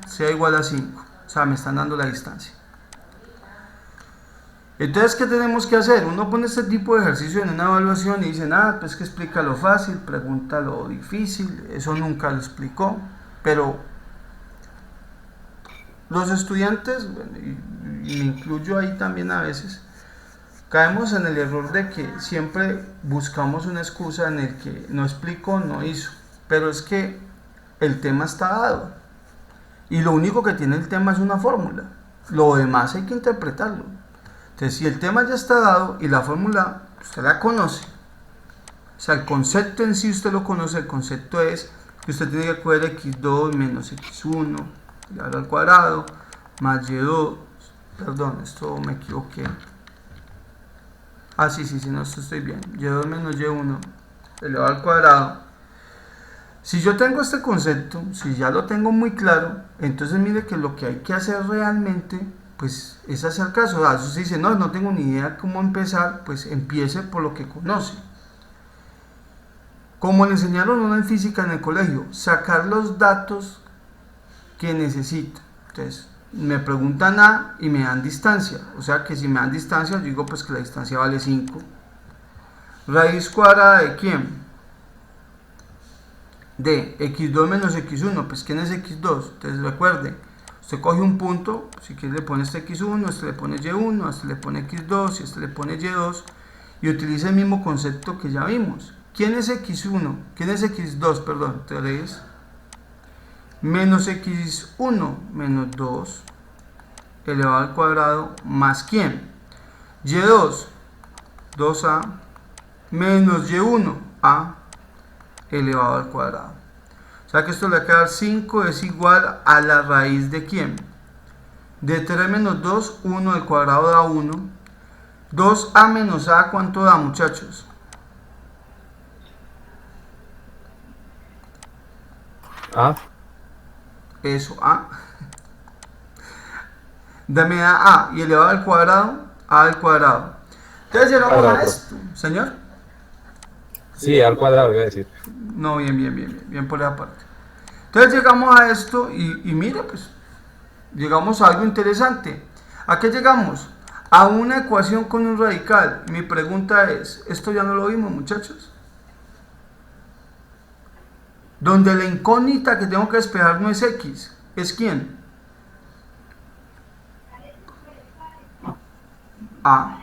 sea igual a 5. O sea, me están dando la distancia. Entonces, ¿qué tenemos que hacer? Uno pone este tipo de ejercicio en una evaluación y dice, nada, pues que explica lo fácil, pregunta lo difícil, eso nunca lo explicó, pero los estudiantes, bueno, y me incluyo ahí también a veces, caemos en el error de que siempre buscamos una excusa en el que no explicó, no hizo, pero es que el tema está dado, y lo único que tiene el tema es una fórmula, lo demás hay que interpretarlo. Entonces, si el tema ya está dado y la fórmula usted la conoce, o sea, el concepto en sí usted lo conoce, el concepto es que usted tiene que coger x2 menos x1 elevado al cuadrado más y2, perdón, esto me equivoqué, sí, no, esto estoy bien, y2 menos y1 elevado al cuadrado. Si yo tengo este concepto, si ya lo tengo muy claro, entonces mire que lo que hay que hacer realmente pues es hacer caso. Eso se dice, no tengo ni idea cómo empezar, pues empiece por lo que conoce. Como le enseñaron uno en física en el colegio, sacar los datos que necesito. Entonces, me preguntan A y me dan distancia. O sea que si me dan distancia, yo digo pues que la distancia vale 5. Raíz cuadrada de ¿quién? De x2 menos x1. Pues ¿quién es x2? Entonces recuerde, usted coge un punto, si quiere le pone este x1, este le pone y1, este le pone x2 y este le pone y2, y utilice el mismo concepto que ya vimos. ¿Quién es x1? ¿Quién es x2? Perdón, 3 menos x1 menos 2 elevado al cuadrado más ¿quién? y2, 2a menos y1, a elevado al cuadrado. O sea que esto le va a quedar 5 es igual a la raíz de ¿quién? De 3 menos 2, 1 al cuadrado da 1. 2a menos a, ¿cuánto da, muchachos? A. Eso, a. Dame a y elevado al cuadrado, a al cuadrado. Entonces llegamos a esto, señor. Sí, al cuadrado, iba a decir. No, bien por esa parte. Entonces llegamos a esto y mire, pues, llegamos a algo interesante. ¿A qué llegamos? A una ecuación con un radical. Mi pregunta es, ¿esto ya no lo vimos, muchachos? Donde la incógnita que tengo que despejar no es x, ¿es quién? A.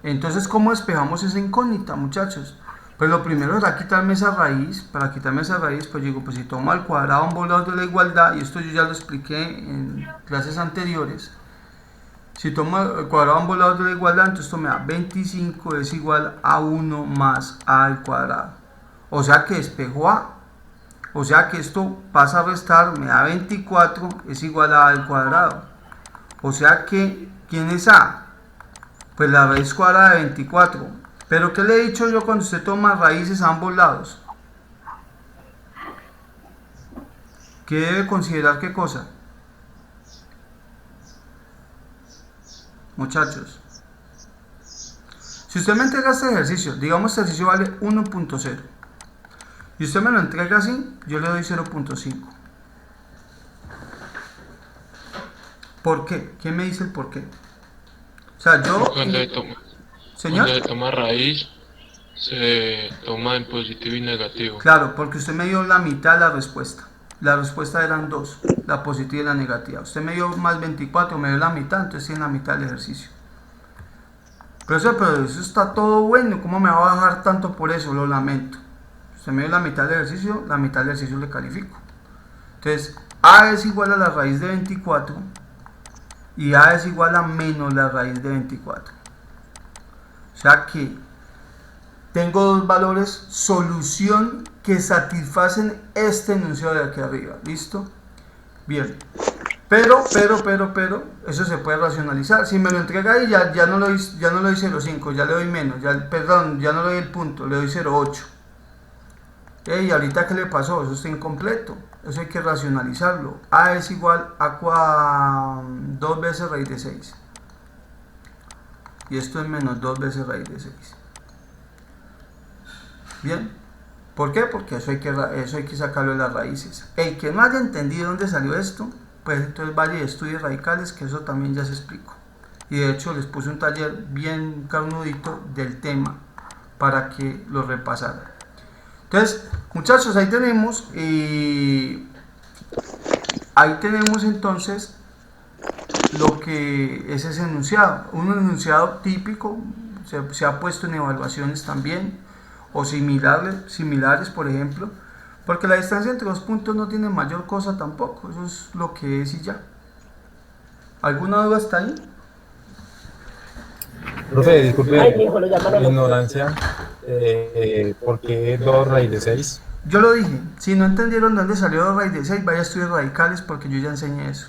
Entonces, ¿cómo despejamos esa incógnita, muchachos? Pues lo primero será quitarme esa raíz. Para quitarme esa raíz, pues digo, pues si tomo al cuadrado ambos lados de la igualdad, y esto yo ya lo expliqué en clases anteriores, si tomo el cuadrado ambos lados de la igualdad, entonces esto me da 25 es igual a 1 más a al cuadrado. O sea que despejo a. O sea que esto pasa a restar, me da 24 es igual a al cuadrado. O sea que, ¿quién es a? Pues la raíz cuadrada de 24. Pero ¿qué le he dicho yo cuando usted toma raíces a ambos lados? ¿Qué debe considerar qué cosa? Muchachos, si usted me entrega este ejercicio, digamos este ejercicio vale 1.0 y usted me lo entrega así, yo le doy 0.5. ¿Por qué? ¿Quién me dice el por qué? O sea, yo... Cuando se toma raíz, se toma en positivo y negativo. Claro, porque usted me dio la mitad de la respuesta. La respuesta eran dos, la positiva y la negativa. Usted me dio más 24, me dio la mitad, entonces tiene la mitad del ejercicio. Pero eso está todo bueno, ¿cómo me va a bajar tanto por eso? Lo lamento. Usted me dio la mitad del ejercicio, la mitad del ejercicio le califico. Entonces, a es igual a la raíz de 24 y a es igual a menos la raíz de 24. O sea que tengo dos valores solución que satisfacen este enunciado de aquí arriba. ¿Listo? Bien. Pero, eso se puede racionalizar. Si me lo entrega ahí, ya no le doy 0.5, ya le doy menos. Ya no le doy el punto, le doy 0.8. ¿Y ahorita qué le pasó? Eso está incompleto. Eso hay que racionalizarlo. A es igual a 2 veces raíz de 6. Y esto es menos 2 veces raíz de 6. Bien. ¿Por qué? Porque eso hay que sacarlo de las raíces. El que no haya entendido dónde salió esto, pues entonces vaya y estudie radicales, que eso también ya se explicó. Y de hecho les puse un taller bien carnudito del tema para que lo repasaran. Entonces, muchachos, ahí tenemos entonces lo que es ese enunciado. Un enunciado típico, se ha puesto en evaluaciones también, o similares, por ejemplo, porque la distancia entre los puntos no tiene mayor cosa tampoco, eso es lo que es y ya. ¿Alguna duda hasta ahí? Profe, disculpe mi ignorancia, ¿por qué 2 raíz de 6? Yo lo dije, si no entendieron dónde salió 2 raíz de 6, vaya a estudiar radicales porque yo ya enseñé eso.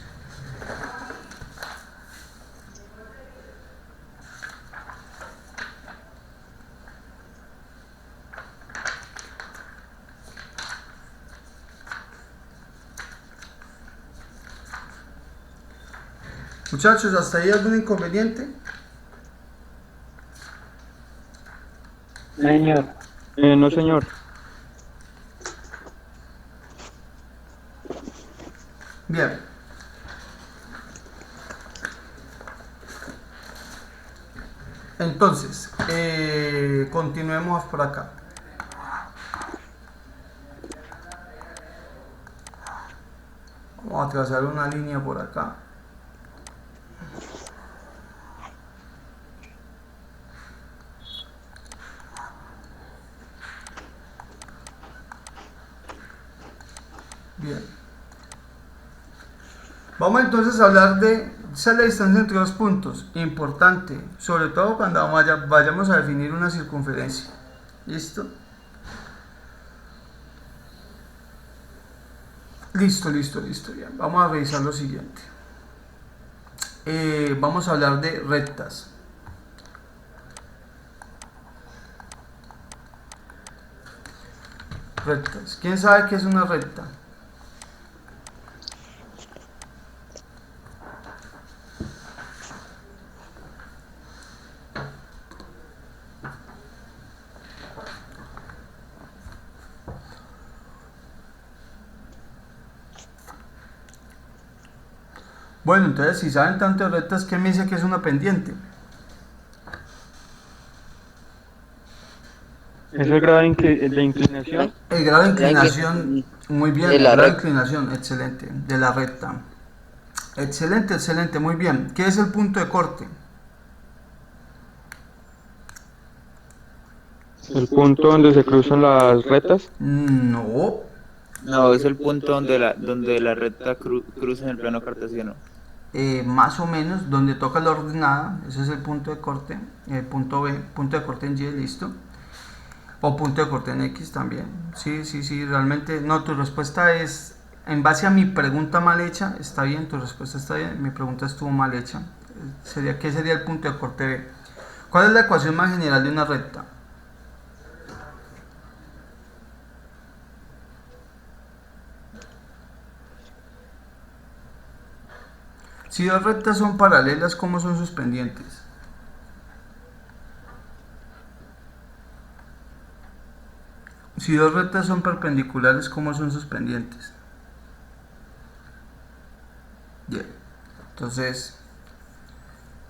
Muchachos, ¿hasta ahí algún inconveniente? Señor. No, señor. Bien. Entonces, continuemos por acá. Vamos a trazar una línea por acá. Bien. Vamos entonces a hablar de esa es la distancia entre dos puntos. Importante, sobre todo cuando vayamos a definir una circunferencia. ¿Listo? Listo. Bien. Vamos a revisar lo siguiente. Vamos a hablar de rectas. Rectas. ¿Quién sabe qué es una recta? Bueno, entonces si saben tanto de rectas, ¿qué me dice que es una pendiente? ¿Es el grado de inclinación? El grado de inclinación, muy bien, el grado de inclinación, excelente, de la recta. Excelente, muy bien. ¿Qué es el punto de corte? ¿El punto donde se cruzan las rectas? No. No, es el punto donde la recta cruza en el plano cartesiano. Más o menos, donde toca la ordenada, ese es el punto de corte, el punto B, punto de corte en Y, listo. O punto de corte en X también. Sí, realmente, no, tu respuesta es, en base a mi pregunta mal hecha, está bien, tu respuesta está bien, mi pregunta estuvo mal hecha. ¿Qué sería el punto de corte B? ¿Cuál es la ecuación más general de una recta? Si dos rectas son paralelas, ¿cómo son sus pendientes? Si dos rectas son perpendiculares, ¿cómo son sus pendientes? Bien. Entonces,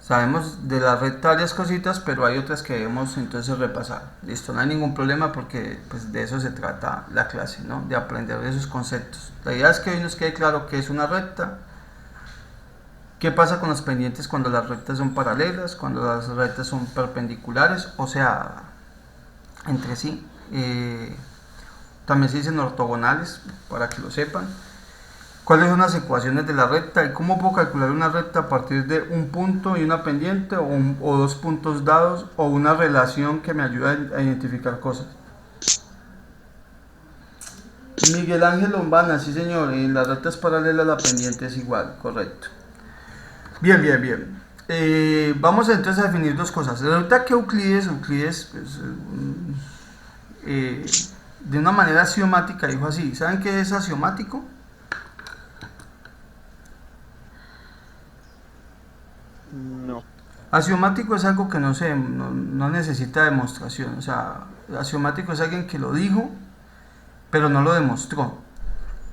sabemos de la recta varias cositas, pero hay otras que debemos entonces repasar. Listo, no hay ningún problema porque pues, de eso se trata la clase, ¿no? De aprender esos conceptos. La idea es que hoy nos quede claro qué es una recta. ¿Qué pasa con las pendientes cuando las rectas son paralelas, cuando las rectas son perpendiculares, o sea, entre sí? También se dicen ortogonales, para que lo sepan. ¿Cuáles son las ecuaciones de la recta y cómo puedo calcular una recta a partir de un punto y una pendiente o dos puntos dados o una relación que me ayude a identificar cosas? Miguel Ángel Lombana, sí señor, en las rectas paralelas la pendiente es igual, correcto. Bien. Vamos entonces a definir dos cosas. Resulta que Euclides pues, de una manera axiomática dijo así. ¿Saben qué es axiomático? No. Axiomático es algo que no necesita demostración. O sea, axiomático es alguien que lo dijo, pero no lo demostró.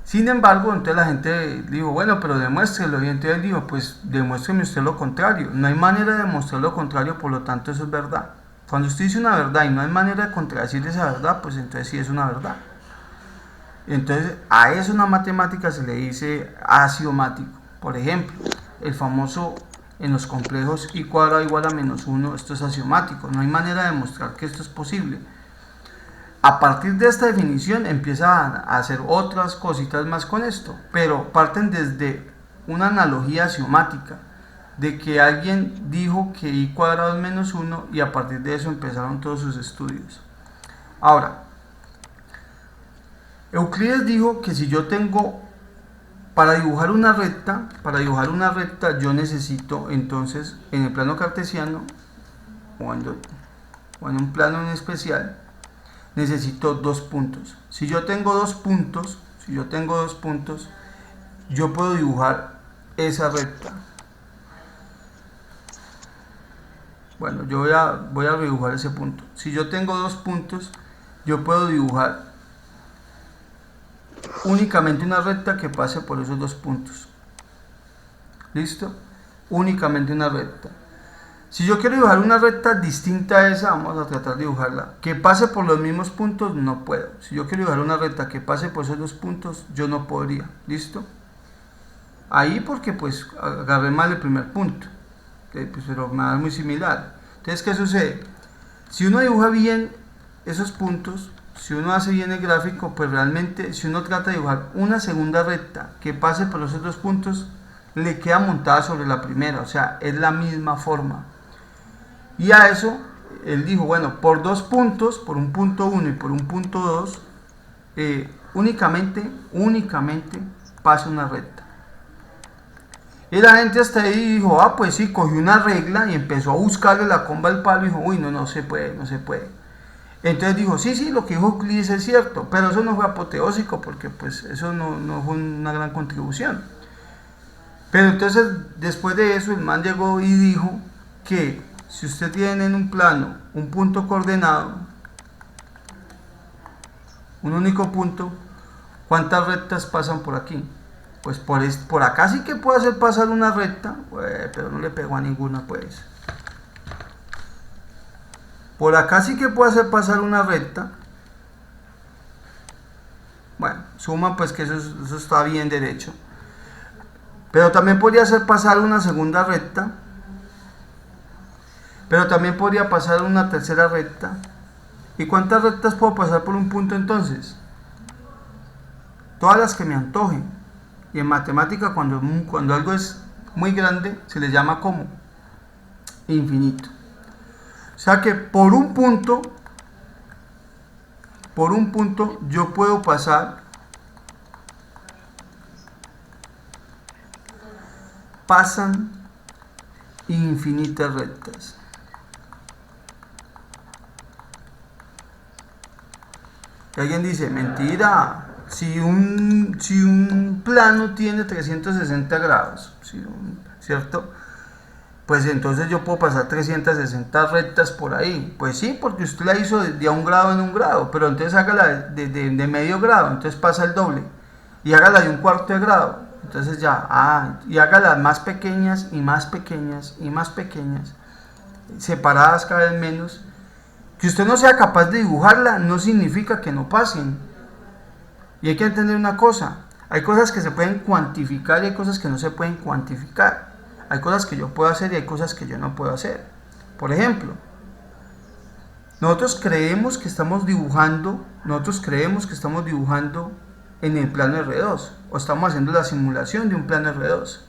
Sin embargo, entonces la gente dijo, bueno, pero demuéstrelo. Y entonces él dijo, pues demuéstreme usted lo contrario. No hay manera de demostrar lo contrario, por lo tanto eso es verdad. Cuando usted dice una verdad y no hay manera de contradecir esa verdad, pues entonces sí es una verdad. Entonces a eso en la matemática se le dice axiomático. Por ejemplo, el famoso en los complejos y cuadrado igual a menos 1, esto es axiomático. No hay manera de demostrar que esto es posible. A partir de esta definición empieza a hacer otras cositas más con esto, pero parten desde una analogía axiomática, de que alguien dijo que y cuadrado es menos 1 y a partir de eso empezaron todos sus estudios. Ahora, Euclides dijo que si yo tengo, para dibujar una recta yo necesito entonces en el plano cartesiano o en un plano en especial, necesito dos puntos. Si yo tengo dos puntos, yo puedo dibujar esa recta. Bueno, yo voy a dibujar ese punto. Si yo tengo dos puntos, yo puedo dibujar únicamente una recta que pase por esos dos puntos. ¿Listo? Únicamente una recta. Si yo quiero dibujar una recta distinta a esa, vamos a tratar de dibujarla, que pase por los mismos puntos, no puedo. Si yo quiero dibujar una recta que pase por esos dos puntos, yo no podría. ¿Listo? Ahí porque pues agarré mal el primer punto, pues, pero me da muy similar. Entonces, ¿qué sucede? Si uno dibuja bien esos puntos, si uno hace bien el gráfico, pues realmente si uno trata de dibujar una segunda recta que pase por los otros puntos, le queda montada sobre la primera, o sea, es la misma forma. Y a eso, él dijo, bueno, por dos puntos, por un punto 1 y por un punto 2, únicamente pasa una recta. Y la gente hasta ahí dijo, ah, pues sí, cogió una regla y empezó a buscarle la comba al palo y dijo, uy, no se puede. Entonces dijo, sí, lo que dijo Euclides es cierto, pero eso no fue apoteósico porque pues eso no fue una gran contribución. Pero entonces, después de eso, el man llegó y dijo que si usted tiene en un plano un punto coordenado, un único punto, ¿cuántas rectas pasan por aquí? Pues por acá sí que puede hacer pasar una recta, pero no le pegó a ninguna, pues. Por acá sí que puede hacer pasar una recta. Bueno, suma pues que eso está bien derecho. Pero también podría hacer pasar una segunda recta. Pero también podría pasar una tercera recta. ¿Y cuántas rectas puedo pasar por un punto entonces? Todas las que me antojen. Y en matemática cuando algo es muy grande se le llama como infinito. O sea que por un punto yo puedo pasar pasan infinitas rectas. Y alguien dice, mentira, si un plano tiene 360 grados, ¿cierto? Pues entonces yo puedo pasar 360 rectas por ahí. Pues sí, porque usted la hizo de a un grado en un grado, pero entonces hágala de medio grado, entonces pasa el doble. Y hágala de un cuarto de grado, entonces ya, y hágala más pequeñas y más pequeñas y más pequeñas, separadas cada vez menos. Que usted no sea capaz de dibujarla no significa que no pasen. Y hay que entender una cosa, hay cosas que se pueden cuantificar y hay cosas que no se pueden cuantificar. Hay cosas que yo puedo hacer y hay cosas que yo no puedo hacer. Por ejemplo, nosotros creemos que estamos dibujando en el plano R2, o estamos haciendo la simulación de un plano R2.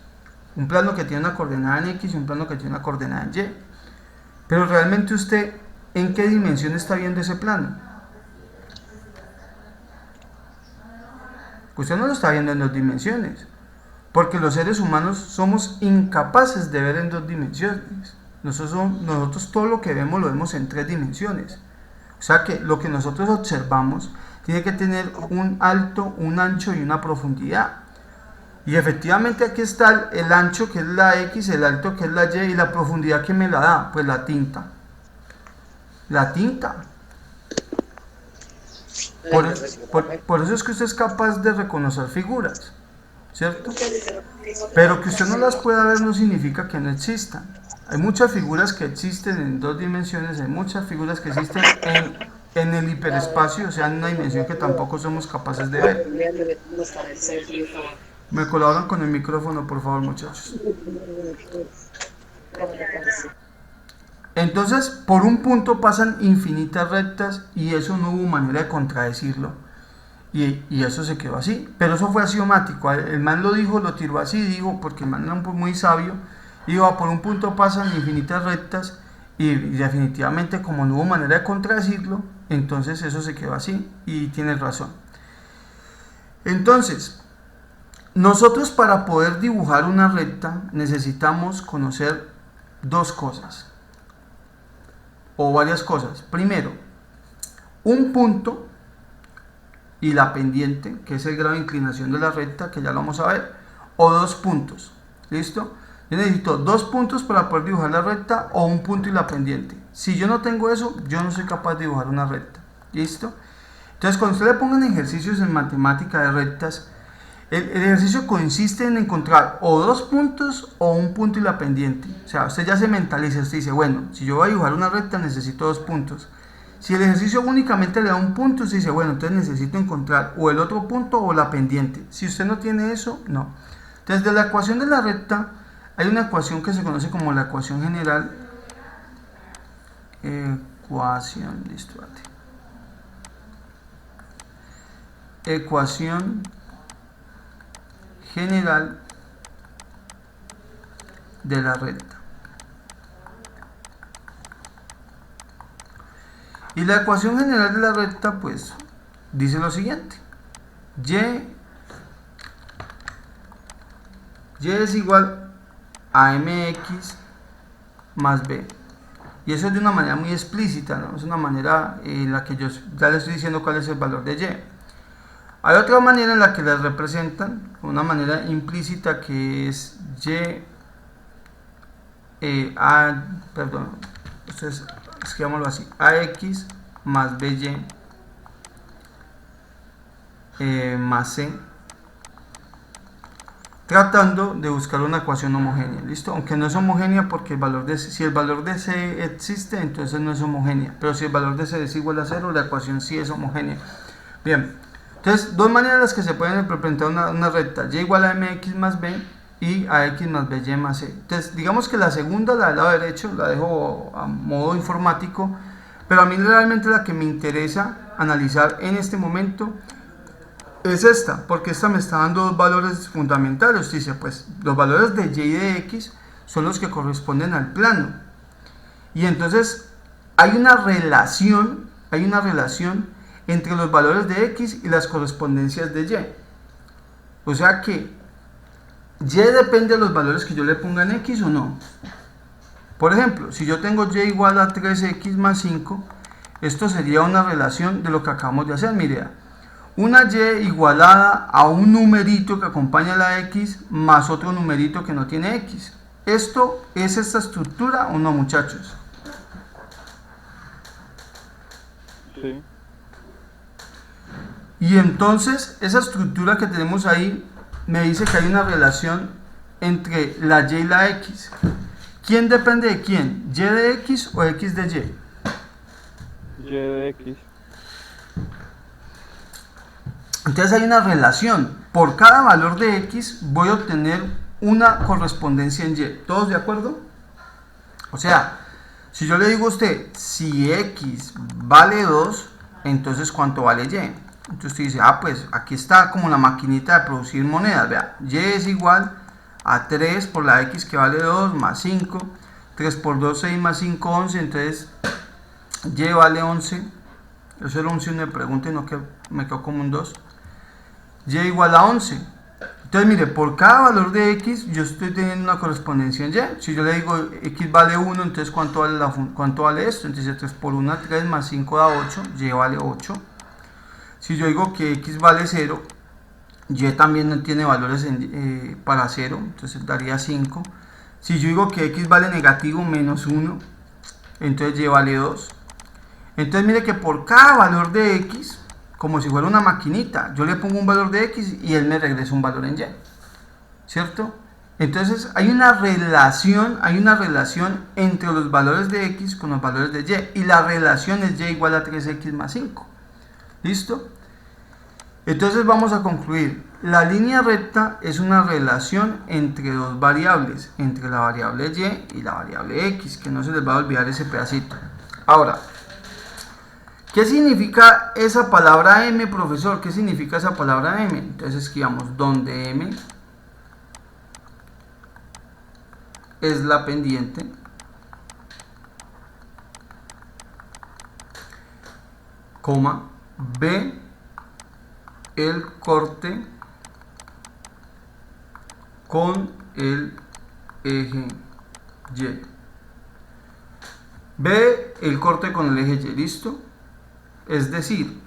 Un plano que tiene una coordenada en X y un plano que tiene una coordenada en Y. Pero realmente usted, ¿en qué dimensión está viendo ese plano? Usted no lo está viendo en 2 dimensiones. Porque los seres humanos somos incapaces de ver en 2 dimensiones. Nosotros todo lo que vemos lo vemos en 3 dimensiones. O sea que lo que nosotros observamos tiene que tener un alto, un ancho y una profundidad. Y efectivamente aquí está el ancho que es la X, el alto que es la Y y la profundidad que me la da, pues la tinta. La tinta. Por eso es que usted es capaz de reconocer figuras, ¿cierto? Pero que usted no las pueda ver no significa que no existan. Hay muchas figuras que existen en 2 dimensiones, hay muchas figuras que existen en el hiperespacio, o sea, en una dimensión que tampoco somos capaces de ver. ¿Me colaboran con el micrófono, por favor, muchachos? Entonces, por un punto pasan infinitas rectas y eso no hubo manera de contradecirlo. Y eso se quedó así, pero eso fue axiomático. El man lo dijo, lo tiró así, dijo, porque el man era muy sabio. Dijo, por un punto pasan infinitas rectas y definitivamente como no hubo manera de contradecirlo, entonces eso se quedó así y tienes razón. Entonces, nosotros para poder dibujar una recta necesitamos conocer 2 cosas o varias cosas. Primero, un punto y la pendiente, que es el grado de inclinación de la recta, que ya lo vamos a ver, o 2 puntos. ¿Listo? Yo necesito 2 puntos para poder dibujar la recta o un punto y la pendiente. Si yo no tengo eso, yo no soy capaz de dibujar una recta. ¿Listo? Entonces, cuando usted le pongan ejercicios en matemática de rectas, el ejercicio consiste en encontrar o 2 puntos o un punto y la pendiente. O sea, usted ya se mentaliza, usted dice, bueno, si yo voy a dibujar una recta necesito 2 puntos. Si el ejercicio únicamente le da un punto, usted dice, bueno, entonces necesito encontrar o el otro punto o la pendiente. Si usted no tiene eso, no. Entonces, de la ecuación de la recta, hay una ecuación que se conoce como la ecuación general. Listo. ecuación general de la recta. Y la ecuación general de la recta pues dice lo siguiente: y es igual a mx más b. Y eso es de una manera muy explícita, ¿no? Es una manera en la que yo ya les estoy diciendo cuál es el valor de y. Hay otra manera en la que las representan, una manera implícita, que es entonces escribámoslo así: ax más by más c, tratando de buscar una ecuación homogénea. ¿Listo? Aunque no es homogénea porque si el valor de c existe, entonces no es homogénea, pero si el valor de c es igual a 0, la ecuación sí es homogénea. Bien, entonces dos maneras en las que se pueden representar una recta: y igual a mx más b y ax más by más c. Entonces digamos que la segunda, la del lado derecho, la dejo a modo informático, pero a mí realmente la que me interesa analizar en este momento es esta, porque esta me está dando dos valores fundamentales. Dice, pues los valores de y y de x son los que corresponden al plano, y entonces hay una relación entre los valores de x y las correspondencias de y. O sea que y depende de los valores que yo le ponga en x o no. Por ejemplo, si yo tengo y igual a 3x más 5, esto sería una relación de lo que acabamos de hacer. Mire, una y igualada a un numerito que acompaña a la x más otro numerito que no tiene x. ¿Esto es esta estructura o no, muchachos? Sí. Y entonces esa estructura que tenemos ahí me dice que hay una relación entre la y y la x. ¿Quién depende de quién? ¿Y de x o x de y? Y de x. Entonces hay una relación. Por cada valor de x voy a obtener una correspondencia en y. ¿Todos de acuerdo? O sea, si yo le digo a usted, si x vale 2, entonces ¿cuánto vale y? Entonces usted dice, pues aquí está como la maquinita de producir monedas. Vea, y es igual a 3 por la x que vale 2 más 5. 3 por 2, 6 más 5, 11. Entonces y vale 11. Eso era un signo de pregunta y no que me quedó como un 2. Y igual a 11. Entonces mire, por cada valor de x yo estoy teniendo una correspondencia en y. Si yo le digo x vale 1, entonces ¿cuánto vale esto? Entonces 3 por 1, 3 más 5 da 8. Y vale 8. Si yo digo que x vale 0, y también no tiene valores para 0, entonces daría 5. Si yo digo que x vale negativo menos 1, entonces y vale 2. Entonces mire que por cada valor de x, como si fuera una maquinita, yo le pongo un valor de x y él me regresa un valor en y, ¿cierto? Entonces hay una relación entre los valores de x con los valores de y la relación es y igual a 3x más 5. ¿Listo? Entonces vamos a concluir. La línea recta es una relación entre dos variables, entre la variable y la variable x, que no se les va a olvidar ese pedacito. Ahora, ¿qué significa esa palabra m, profesor? ¿Qué significa esa palabra m? Entonces escribamos donde m es la pendiente, coma, b el corte con el eje y. B el corte con el eje y, ¿listo? Es decir,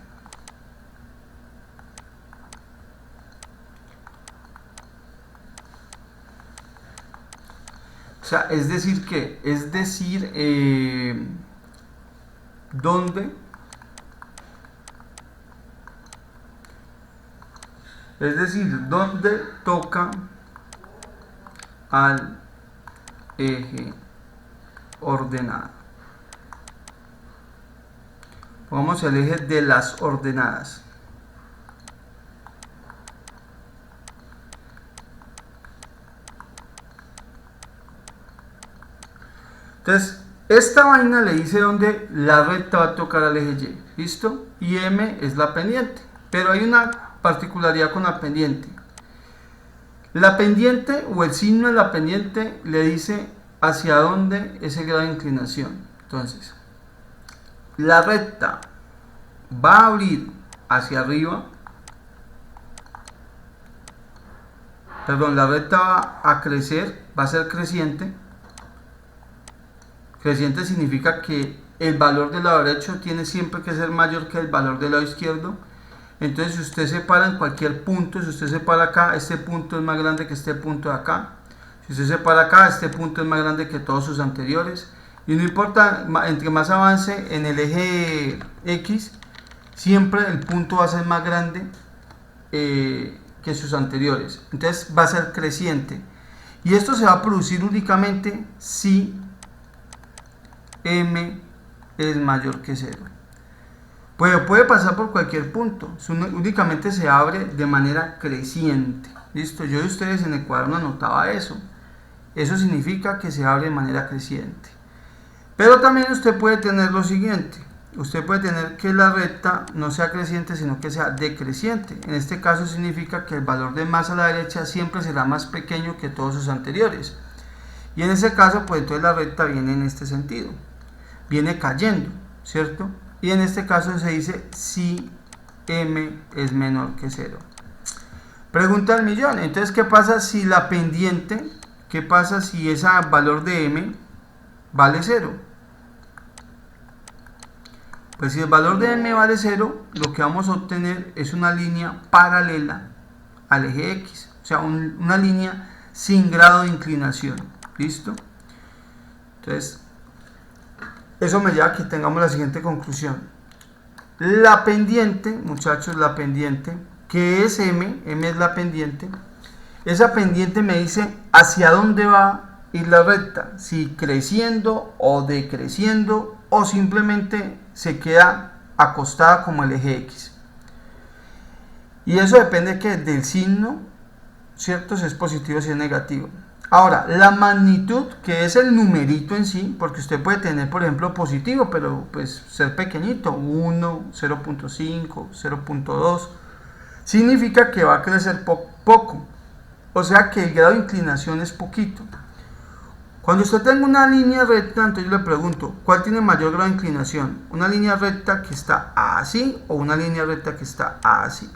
¿dónde? Es decir, ¿dónde toca al eje ordenado? Vamos al eje de las ordenadas. Entonces, esta vaina le dice donde la recta va a tocar al eje y, ¿listo? Y m es la pendiente. Pero hay una particularidad con la pendiente. La pendiente o el signo de la pendiente le dice hacia dónde es el grado de inclinación. Entonces, la recta va a abrir hacia arriba, perdón, la recta va a crecer, va a ser creciente. Creciente significa que el valor del lado derecho tiene siempre que ser mayor que el valor del lado izquierdo. Entonces, si usted separa en cualquier punto, si usted separa acá, este punto es más grande que este punto de acá. Si usted separa acá, este punto es más grande que todos sus anteriores. Y no importa, entre más avance en el eje X, siempre el punto va a ser más grande que sus anteriores. Entonces va a ser creciente. Y esto se va a producir únicamente si M es mayor que 0. Puede pasar por cualquier punto, únicamente se abre de manera creciente. Listo, yo de ustedes en el cuaderno anotaba eso. Eso significa que se abre de manera creciente. Pero también usted puede tener lo siguiente. Usted puede tener que la recta no sea creciente, sino que sea decreciente. En este caso significa que el valor de más a la derecha siempre será más pequeño que todos sus anteriores. Y en ese caso, pues entonces la recta viene en este sentido. Viene cayendo, ¿cierto? Y en este caso se dice si M es menor que 0. Pregunta del millón. Entonces, ¿qué pasa si la pendiente, qué pasa si ese valor de M vale 0? Pues si el valor de M vale 0, lo que vamos a obtener es una línea paralela al eje X. O sea, una línea sin grado de inclinación. ¿Listo? Entonces, eso me lleva a que tengamos la siguiente conclusión. La pendiente, muchachos, la pendiente, que es M es la pendiente. Esa pendiente me dice hacia dónde va a ir la recta, si creciendo o decreciendo o simplemente se queda acostada como el eje X. Y eso depende que del signo, ¿cierto? Si es positivo o si es negativo. Ahora, la magnitud, que es el numerito en sí, porque usted puede tener, por ejemplo, positivo, pero pues ser pequeñito, 1, 0.5, 0.2, significa que va a crecer poco, o sea que el grado de inclinación es poquito. Cuando usted tenga una línea recta, entonces yo le pregunto, ¿cuál tiene mayor grado de inclinación? ¿Una línea recta que está así o una línea recta que está así?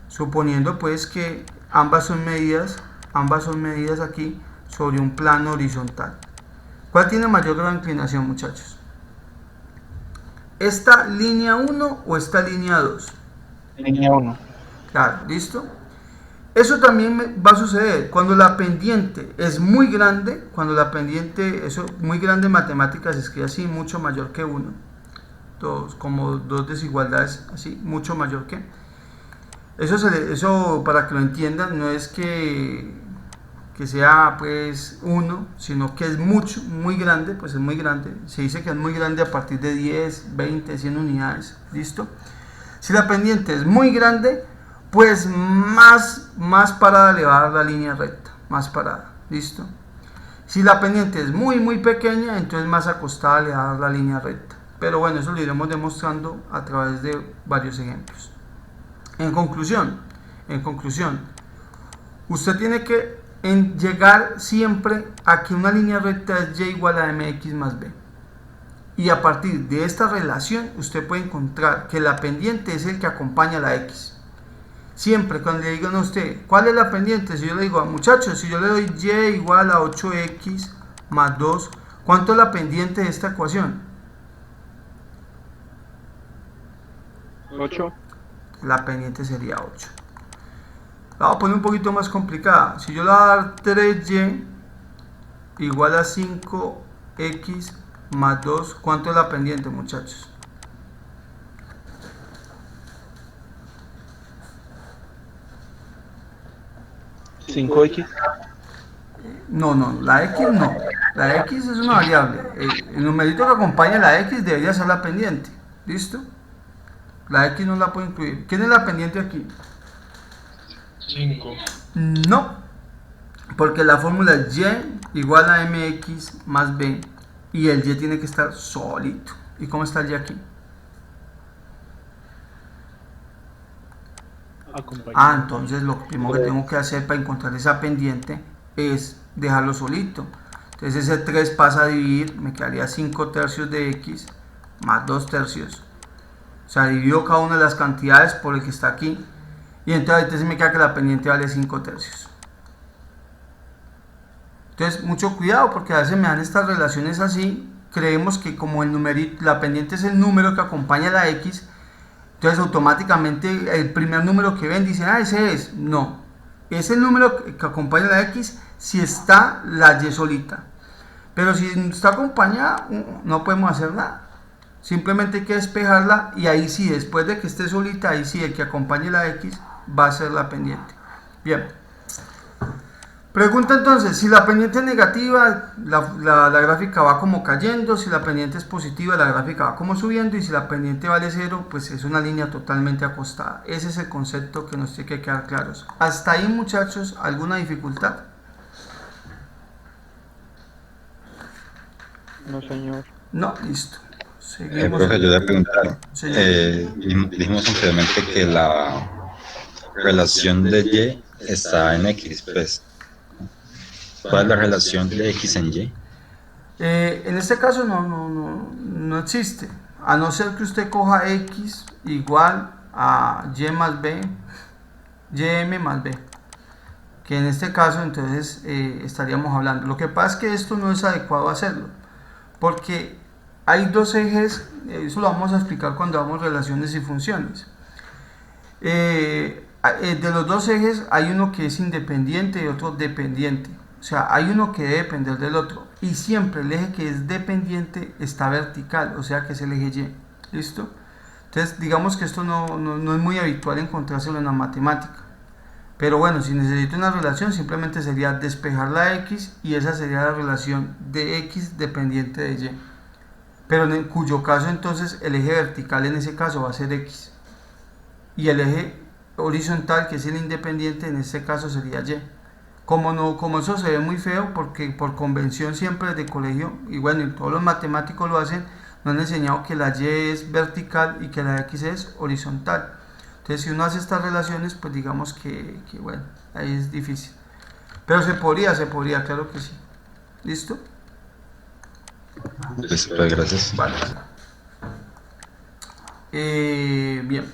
Suponiendo pues que ambas son medidas aquí sobre un plano horizontal. ¿Cuál tiene mayor grado de inclinación, muchachos? ¿Esta línea 1 o esta línea 2? Línea 1. Claro, ¿listo? Eso también va a suceder cuando la pendiente es muy grande, cuando la pendiente, eso muy grande en matemáticas se escribe así, mucho mayor que 1, como dos desigualdades así, mucho mayor que. Eso para que lo entiendan, no es que sea pues 1, sino que es muy grande, pues es muy grande. Se dice que es muy grande a partir de 10, 20, 100 unidades, ¿listo? Si la pendiente es muy grande, pues más parada le va a dar la línea recta, más parada, ¿listo? Si la pendiente es muy pequeña, entonces más acostada le va a dar la línea recta. Pero bueno, eso lo iremos demostrando a través de varios ejemplos. En conclusión, usted tiene que llegar siempre a que una línea recta es y igual a mx más b. Y a partir de esta relación, usted puede encontrar que la pendiente es el que acompaña a la x. Siempre cuando le digan a usted, ¿cuál es la pendiente? Si yo le digo, muchachos, si yo le doy y igual a 8x más 2, ¿cuánto es la pendiente de esta ecuación? 8. La pendiente sería 8. La voy a poner un poquito más complicada. Si yo le voy a dar 3y igual a 5x más 2, ¿cuánto es la pendiente, muchachos? ¿5x? No, la x no. La x es una variable. El numerito que acompaña la x debería ser la pendiente. ¿Listo? La x no la puedo incluir. ¿Quién es la pendiente aquí? 5. No, porque la fórmula es y igual a mx más b y el y tiene que estar solito. ¿Y cómo está el y aquí? Entonces lo primero que tengo que hacer para encontrar esa pendiente es dejarlo solito. Entonces ese 3 pasa a dividir, me quedaría 5 tercios de x más 2 tercios. O sea, divido cada una de las cantidades por el que está aquí. Y entonces me queda que la pendiente vale 5 tercios. Entonces mucho cuidado, porque a veces me dan estas relaciones así. Creemos que como el numerito, la pendiente es el número que acompaña a la x, entonces automáticamente el primer número que ven dicen, ese es. No, es el número que acompaña a la x si está la y solita. Pero si está acompañada, no podemos hacer nada. Simplemente hay que despejarla y ahí sí, después de que esté solita, ahí sí el que acompañe la x va a ser la pendiente. Bien. Pregunta entonces, si la pendiente es negativa, la gráfica va como cayendo; si la pendiente es positiva, la gráfica va como subiendo; y si la pendiente vale 0, pues es una línea totalmente acostada. Ese es el concepto que nos tiene que quedar claros. Hasta ahí, muchachos, ¿alguna dificultad? No, señor. No, listo. Seguimos. Profe, yo le voy a preguntar, dijimos anteriormente que la relación de y está en x, pues. ¿Cuál es la relación de x en y? En este caso no existe, a no ser que usted coja x igual a y más b, ym más b, que en este caso entonces estaríamos hablando. Lo que pasa es que esto no es adecuado hacerlo, porque hay dos ejes, eso lo vamos a explicar cuando hagamos relaciones y funciones. De los dos ejes hay uno que es independiente y otro dependiente. O sea, hay uno que debe depender del otro, y siempre el eje que es dependiente está vertical, o sea que es el eje y. ¿Listo? Entonces digamos que esto no es muy habitual encontrárselo en la matemática, pero bueno, si necesito una relación simplemente sería despejar la x y esa sería la relación de x dependiente de y, pero en cuyo caso entonces el eje vertical en ese caso va a ser x y el eje horizontal, que es el independiente, en este caso sería y. Como eso se ve muy feo, porque por convención siempre desde colegio, y bueno, y todos los matemáticos lo hacen, nos han enseñado que la y es vertical y que la x es horizontal. Entonces si uno hace estas relaciones, pues digamos que bueno, ahí es difícil. Pero se podría, claro que sí. ¿Listo? Listo, gracias. Vale. Bien.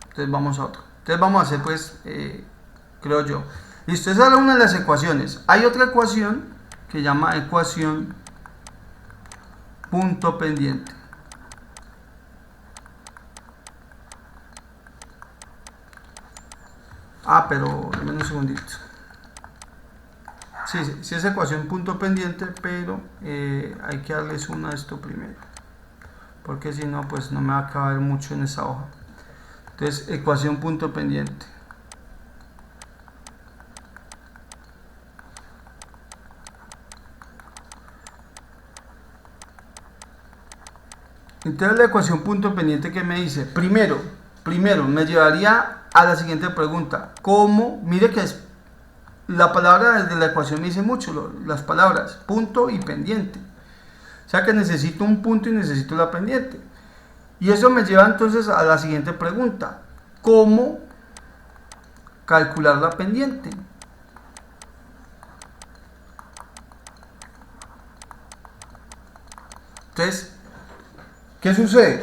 Entonces vamos a otro. Entonces vamos a hacer pues, creo yo. Listo, esa era una de las ecuaciones. Hay otra ecuación que se llama ecuación punto pendiente. Pero dame un segundito. Sí es ecuación punto pendiente, pero hay que darles una a esto primero, porque si no, pues no me va a caber mucho en esa hoja. Entonces, ecuación punto pendiente. Entonces la ecuación punto pendiente, que me dice, primero me llevaría a la siguiente pregunta: ¿cómo? Mire que es la palabra de la ecuación me dice mucho, las palabras punto y pendiente, o sea que necesito un punto y necesito la pendiente, y eso me lleva entonces a la siguiente pregunta: ¿cómo calcular la pendiente? Entonces, ¿qué sucede?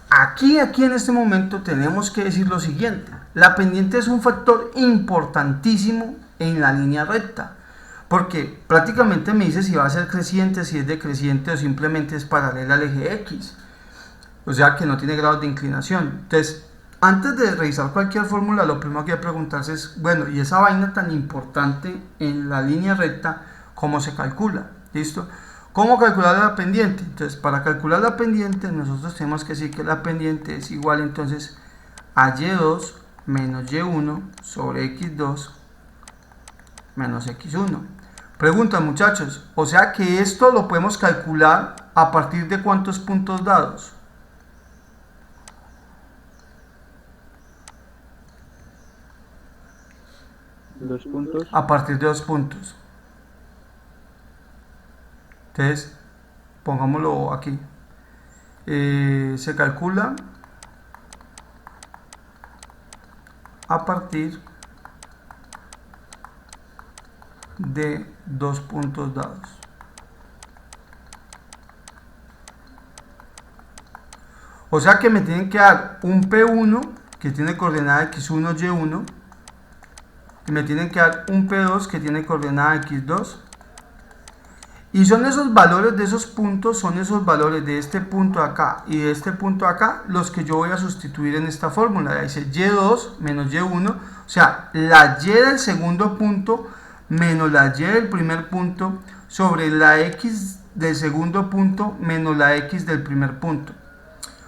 Aquí en este momento tenemos que decir lo siguiente: la pendiente es un factor importantísimo en la línea recta, porque prácticamente me dice si va a ser creciente, si es decreciente o simplemente es paralela al eje X, o sea que no tiene grados de inclinación. Entonces, antes de revisar cualquier fórmula, lo primero que hay que preguntarse es, bueno, y esa vaina tan importante en la línea recta, ¿cómo se calcula? ¿Listo? ¿Cómo calcular la pendiente? Entonces, para calcular la pendiente, nosotros tenemos que decir que la pendiente es igual entonces a y2 menos y1 sobre x2 menos x1. Pregunta, muchachos, o sea que esto lo podemos calcular a partir de ¿cuántos puntos dados? ¿2 puntos? A partir de 2 puntos. Entonces, pongámoslo aquí. Se calcula a partir de 2 puntos dados. O sea que me tienen que dar un P1 que tiene coordenada x1, y1, y me tienen que dar un P2 que tiene coordenada x2, y son esos valores de esos puntos, son esos valores de este punto acá y de este punto acá los que yo voy a sustituir en esta fórmula. Dice y2 menos y1, o sea, la y del segundo punto menos la y del primer punto sobre la x del segundo punto menos la x del primer punto.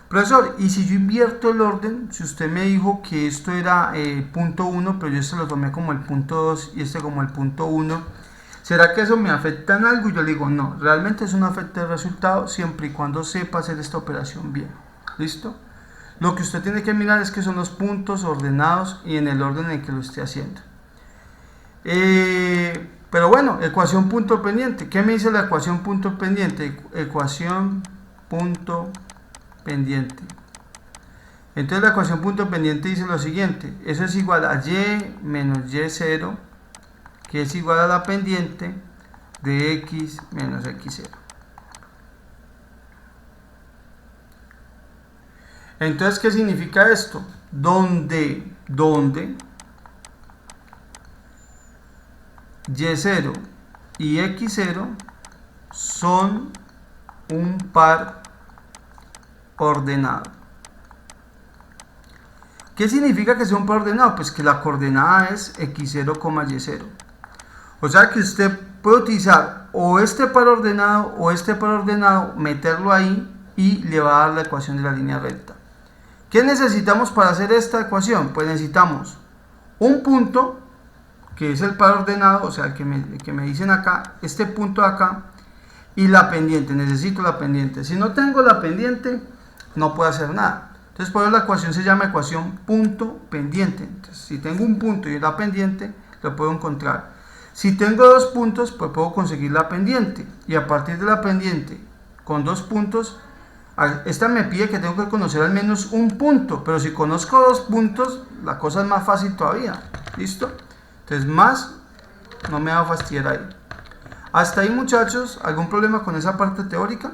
Profesor, y si yo invierto el orden, si usted me dijo que esto era punto 1, pero yo este lo tomé como el punto 2 y este como el punto 1, ¿será que eso me afecta en algo? Y yo le digo, no, realmente eso no afecta el resultado siempre y cuando sepa hacer esta operación bien. ¿Listo? Lo que usted tiene que mirar es que son los puntos ordenados y en el orden en que lo esté haciendo. Pero bueno, ecuación punto pendiente. ¿Qué me dice la ecuación punto pendiente? Ecuación punto pendiente. Entonces la ecuación punto pendiente dice lo siguiente: eso es igual a y menos y0, que es igual a la pendiente de x menos x0. Entonces, ¿qué significa esto? Donde y0 y x0 son un par ordenado. ¿Qué significa que sea un par ordenado? Pues que la coordenada es x0, y0. O sea que usted puede utilizar o este par ordenado o este par ordenado, meterlo ahí y le va a dar la ecuación de la línea recta. ¿Qué necesitamos para hacer esta ecuación? Pues necesitamos un punto, que es el par ordenado, o sea, el que me dicen acá, este punto de acá, y la pendiente. Necesito la pendiente. Si no tengo la pendiente, no puedo hacer nada. Entonces, por eso la ecuación se llama ecuación punto pendiente. Entonces, si tengo un punto y la pendiente, lo puedo encontrar. Si tengo dos puntos, pues puedo conseguir la pendiente. Y a partir de la pendiente, con dos puntos, esta me pide que tengo que conocer al menos un punto. Pero si conozco dos puntos, la cosa es más fácil todavía. ¿Listo? Entonces, más no me va a fastidiar ahí. Hasta ahí, muchachos, ¿algún problema con esa parte teórica?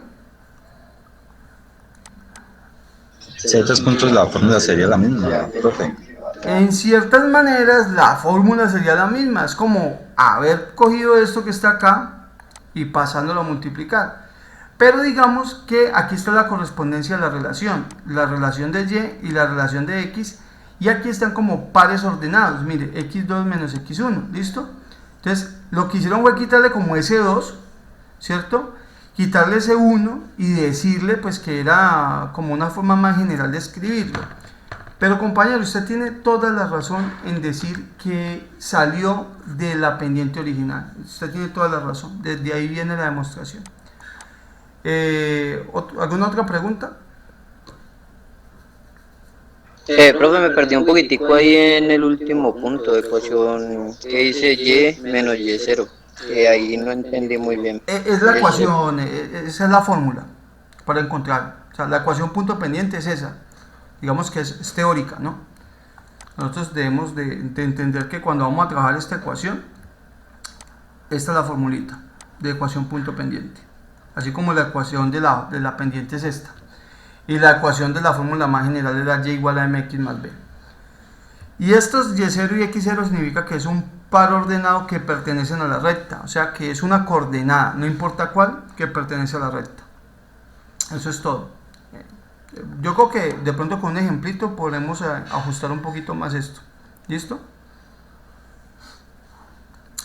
Ciertos puntos la fórmula sería la misma, profe. En ciertas maneras la fórmula sería la misma. Es como haber cogido esto que está acá y pasándolo a multiplicar. Pero digamos que aquí está la correspondencia de la relación de y y la relación de x, y aquí están como pares ordenados. Mire, x2 menos x1, ¿listo? Entonces lo que hicieron fue quitarle como ese 2, ¿cierto? Quitarle ese 1 y decirle pues que era como una forma más general de escribirlo. Pero compañero, usted tiene toda la razón en decir que salió de la pendiente original. Usted tiene toda la razón, desde ahí viene la demostración. ¿Alguna otra pregunta? Profe, me perdí un poquitico ahí en el último punto de ecuación que dice y menos y0. Ahí no entendí muy bien. Es la ecuación, esa es la fórmula para encontrar. O sea, la ecuación punto pendiente es esa. Digamos que es teórica, ¿no? Nosotros debemos de entender que cuando vamos a trabajar esta ecuación, esta es la formulita de ecuación punto pendiente. Así como la ecuación de la pendiente es esta. Y la ecuación de la fórmula más general es la y igual a mx más b. Y estos y0 y x0 significa que es un par ordenado que pertenecen a la recta. O sea que es una coordenada, no importa cuál, que pertenece a la recta. Eso es todo. Yo creo que de pronto con un ejemplito podremos ajustar un poquito más esto. ¿Listo?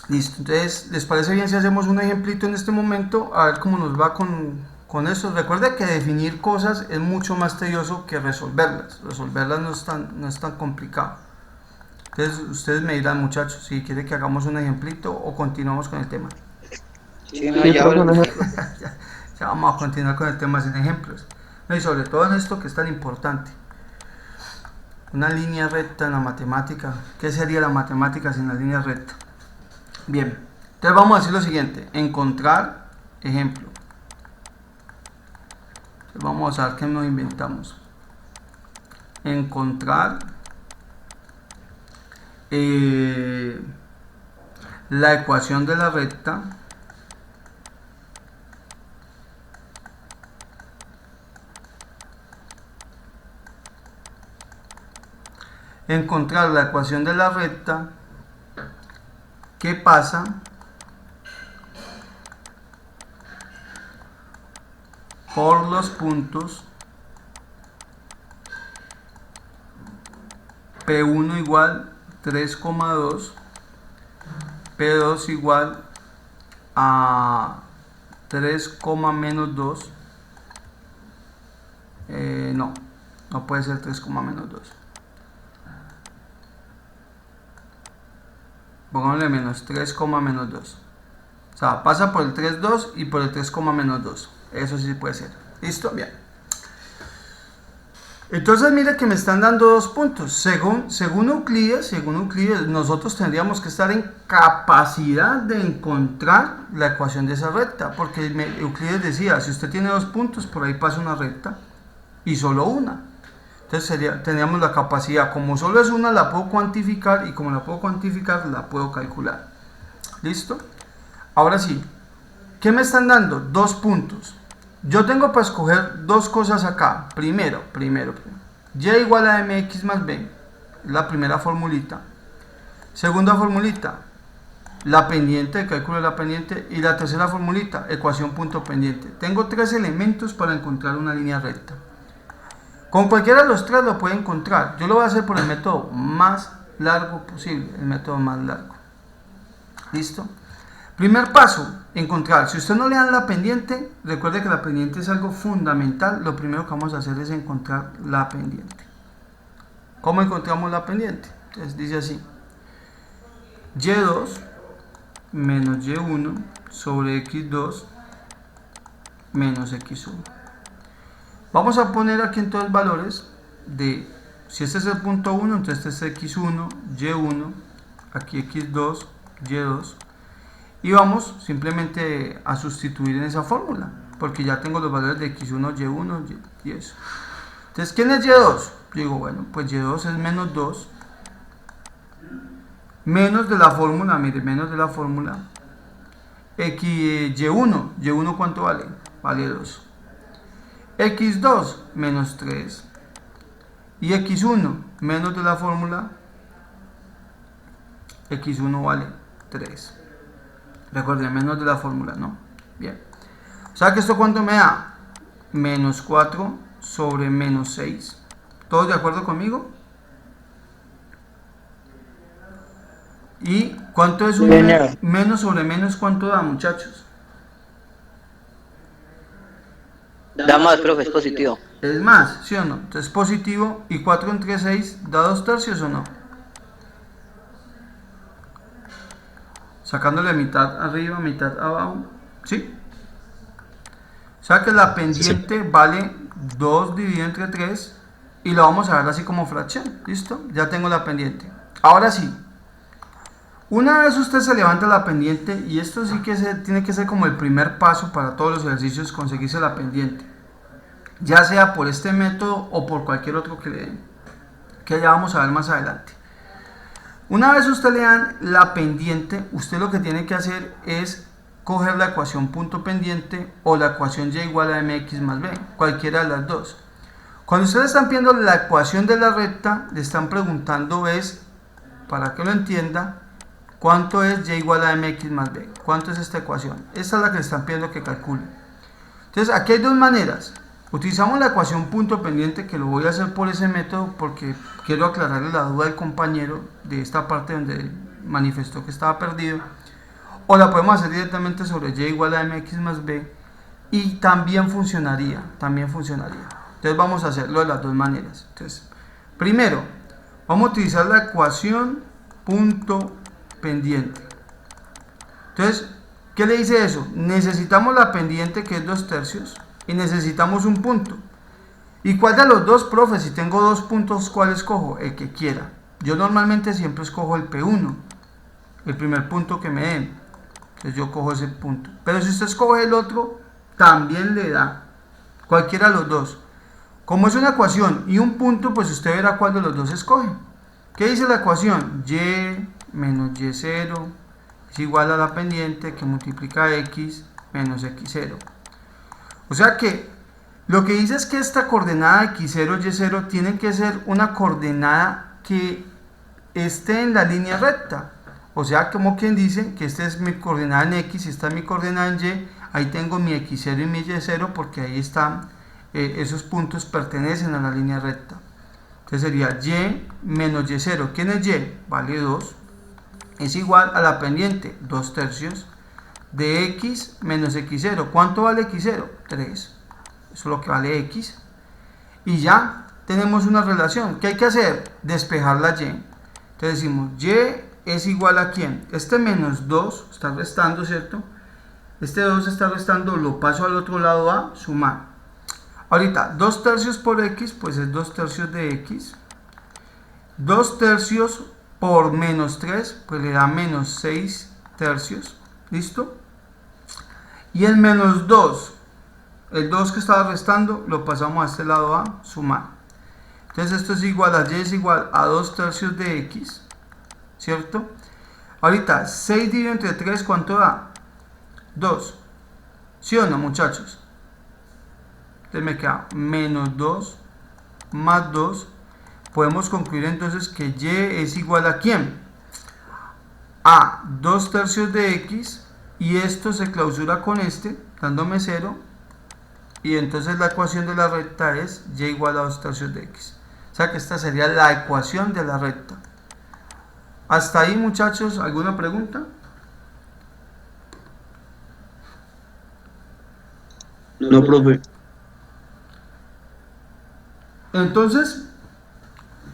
Listo. Entonces, ¿les parece bien si hacemos un ejemplito en este momento? A ver cómo nos va con esto. Recuerda que definir cosas es mucho más tedioso que resolverlas. Resolverlas no es tan complicado. Entonces, ustedes me dirán, muchachos, si quieren que hagamos un ejemplito o continuamos con el tema. Sí, no, ya ya vamos a continuar con el tema sin ejemplos. No, y sobre todo en esto que es tan importante. Una línea recta en la matemática. ¿Qué sería la matemática sin la línea recta? Bien, entonces vamos a decir lo siguiente: encontrar ejemplo. Entonces vamos a ver qué nos inventamos. Encontrar la ecuación de la recta encontrar la ecuación de la recta que pasa por los puntos P1 igual 3,2, P2 igual a 3, menos 2, no puede ser 3, menos 2, pongámosle menos 3, menos 2, o sea, pasa por el 3,2 y por el 3, menos 2, eso sí puede ser. ¿Listo? Bien. Entonces mira que me están dando 2 puntos. Según Euclides, nosotros tendríamos que estar en capacidad de encontrar la ecuación de esa recta, porque Euclides decía, si usted tiene 2 puntos, por ahí pasa una recta y solo una. Entonces tendríamos la capacidad, como solo es una, la puedo cuantificar, y como la puedo cuantificar, la puedo calcular. ¿Listo? Ahora sí, ¿qué me están dando? 2 puntos. Yo tengo para escoger 2 cosas acá. Primero, y igual a mx más b, la primera formulita. Segunda formulita, la pendiente, el cálculo de la pendiente. Y la tercera formulita, ecuación punto pendiente. Tengo 3 elementos para encontrar una línea recta. Con cualquiera de los 3 lo puede encontrar. Yo lo voy a hacer por el método más largo posible, el método más largo. ¿Listo? Primer paso, encontrar. Si usted no le dan la pendiente, recuerde que la pendiente es algo fundamental. Lo primero que vamos a hacer es encontrar la pendiente. ¿Cómo encontramos la pendiente? Entonces dice así: y2 menos y1 sobre x2 menos x1. Vamos a poner aquí entonces valores de, si este es el punto 1, entonces este es x1, y1, aquí x2, y2. Y vamos simplemente a sustituir en esa fórmula, porque ya tengo los valores de x1, y1 y eso. Entonces, ¿quién es y2? Digo, bueno, pues y2 es menos 2, menos de la fórmula, mire, menos de la fórmula, y1 ¿cuánto vale? Vale 2. x2 menos 3, y x1 menos de la fórmula, x1 vale 3. Recuerden, menos de la fórmula, ¿no? Bien. O sea que esto cuánto me da? Menos 4 sobre menos 6. ¿Todos de acuerdo conmigo? ¿Y cuánto es un menos sobre menos? ¿Cuánto da, muchachos? Da más, profe, es positivo. Es más, ¿sí o no? Entonces positivo, y 4 entre 6 da 2 tercios, ¿o no? Sacándole mitad arriba, mitad abajo, ¿sí? O sea que la pendiente vale 2 dividido entre 3, y lo vamos a ver así como fracción. ¿Listo? Ya tengo la pendiente. Ahora sí, una vez usted se levanta la pendiente, y esto sí que tiene que ser como el primer paso para todos los ejercicios, conseguirse la pendiente, ya sea por este método o por cualquier otro que le den, que ya vamos a ver más adelante. Una vez usted le dan la pendiente, usted lo que tiene que hacer es coger la ecuación punto pendiente o la ecuación y igual a mx más b, cualquiera de las dos. Cuando ustedes están viendo la ecuación de la recta, le están preguntando es, para que lo entienda, ¿cuánto es y igual a mx más b? ¿Cuánto es esta ecuación? Esta es la que le están pidiendo que calcule. Entonces aquí hay 2 maneras. Utilizamos la ecuación punto pendiente, que lo voy a hacer por ese método porque quiero aclararle la duda al compañero de esta parte donde manifestó que estaba perdido. O la podemos hacer directamente sobre y igual a mx más b, y también funcionaría, Entonces vamos a hacerlo de las 2 maneras. Entonces, primero, vamos a utilizar la ecuación punto pendiente. Entonces, ¿qué le dice eso? Necesitamos la pendiente, que es 2 tercios, y necesitamos un punto. ¿Y cuál de los dos, profe? Si tengo 2 puntos, ¿cuál escojo? El que quiera. Yo normalmente siempre escojo el P1, el primer punto que me den. Entonces yo cojo ese punto. Pero si usted escoge el otro, también le da. Cualquiera de los dos. Como es una ecuación y un punto, pues usted verá cuál de los dos escoge. ¿Qué dice la ecuación? Y menos y0 es igual a la pendiente que multiplica x menos x0. O sea que lo que dice es que esta coordenada x0, y0 tiene que ser una coordenada que esté en la línea recta. O sea, como quien dice que esta es mi coordenada en x y esta es mi coordenada en y, ahí tengo mi x0 y mi y0 porque ahí están, esos puntos pertenecen a la línea recta. Entonces sería y menos y0. ¿Quién es y? Vale 2. Es igual a la pendiente 2 tercios de x menos x0. ¿Cuánto vale x0? 3. Eso es lo que vale x. Y ya tenemos una relación. ¿Qué hay que hacer? Despejar la y. Entonces decimos y es igual a ¿quién? Este menos 2 está restando, ¿cierto? Este 2 está restando, lo paso al otro lado a sumar. Ahorita, 2 tercios por x, pues es 2 tercios de x. 2 tercios por menos 3, pues le da menos 6 tercios. ¿Listo? Y el menos 2, el 2 que estaba restando, lo pasamos a este lado a sumar. Entonces esto es igual a y es igual a 2 tercios de x, ¿cierto? Ahorita, 6 dividido entre 3, ¿cuánto da? 2. ¿Sí o no, muchachos? Entonces me queda menos 2 más 2. Podemos concluir entonces que y es igual a ¿quién? A 2 tercios de x, y esto se clausura con este, dándome 0, y entonces la ecuación de la recta es y igual a 2 tercios de x. O sea que esta sería la ecuación de la recta. Hasta ahí, muchachos, ¿alguna pregunta? No, profe. Entonces,